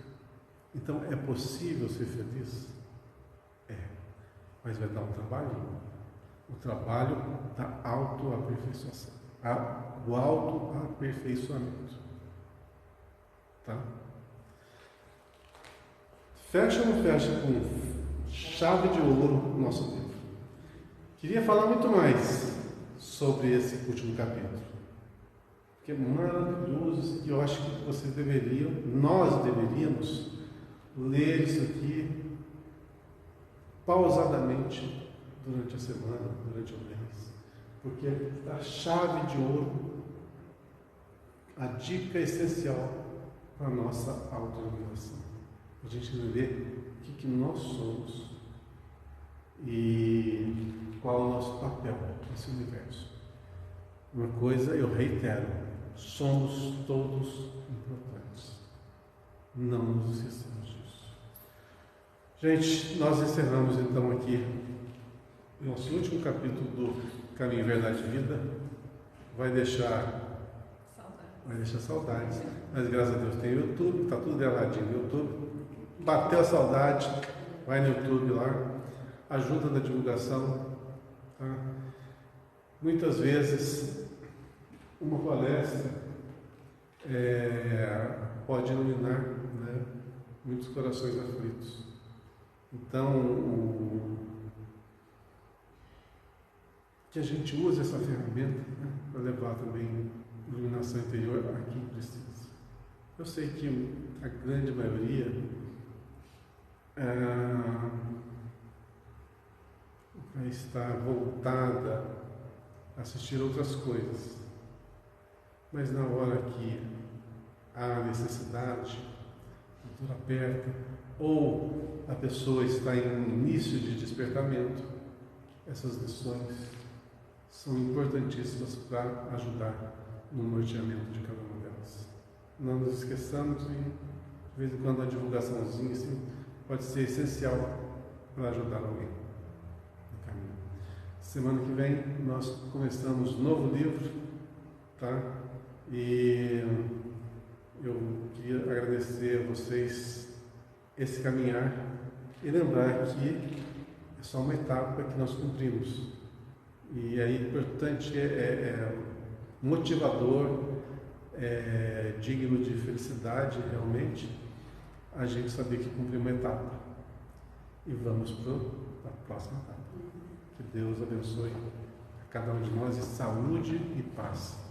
Então, é possível ser feliz? É. Mas vai dar um trabalho? O trabalho da autoaperfeiçoação. O autoaperfeiçoamento. Tá? Fecha ou não fecha com chave de ouro o nosso livro? Queria falar muito mais sobre esse último capítulo, que é maravilhoso, e eu acho que vocês deveriam, nós deveríamos ler isso aqui pausadamente durante a semana, durante o mês, porque é a chave de ouro, a dica essencial para a nossa autoiluminação, a gente entender o que nós somos e qual é o nosso papel nesse universo. Uma coisa eu reitero: somos todos importantes. Não nos esqueçamos disso. Gente, nós encerramos então aqui o nosso último capítulo do Caminho, Verdade e Vida. Vai deixar saudades. Mas graças a Deus tem o YouTube, está tudo gravadinho no YouTube. Bateu a saudade, vai no YouTube lá, ajuda na divulgação. Tá? Muitas vezes uma palestra pode iluminar, né, muitos corações aflitos. Então, que a gente use essa ferramenta, né, para levar também iluminação interior a quem precisa. Eu sei que a grande maioria vai estar voltada a assistir outras coisas, mas na hora que há necessidade, cultura aperta, ou a pessoa está em um início de despertamento. Essas lições são importantíssimas para ajudar no norteamento de cada uma delas. Não nos esqueçamos, e de vez em quando a divulgaçãozinha assim, pode ser essencial para ajudar alguém no caminho. Semana que vem nós começamos um novo livro, tá? E eu queria agradecer a vocês esse caminhar e lembrar que é só uma etapa que nós cumprimos. E é importante, motivador, digno de felicidade realmente, a gente saber que cumpre uma etapa. E vamos para a próxima etapa. Que Deus abençoe a cada um de nós e saúde e paz.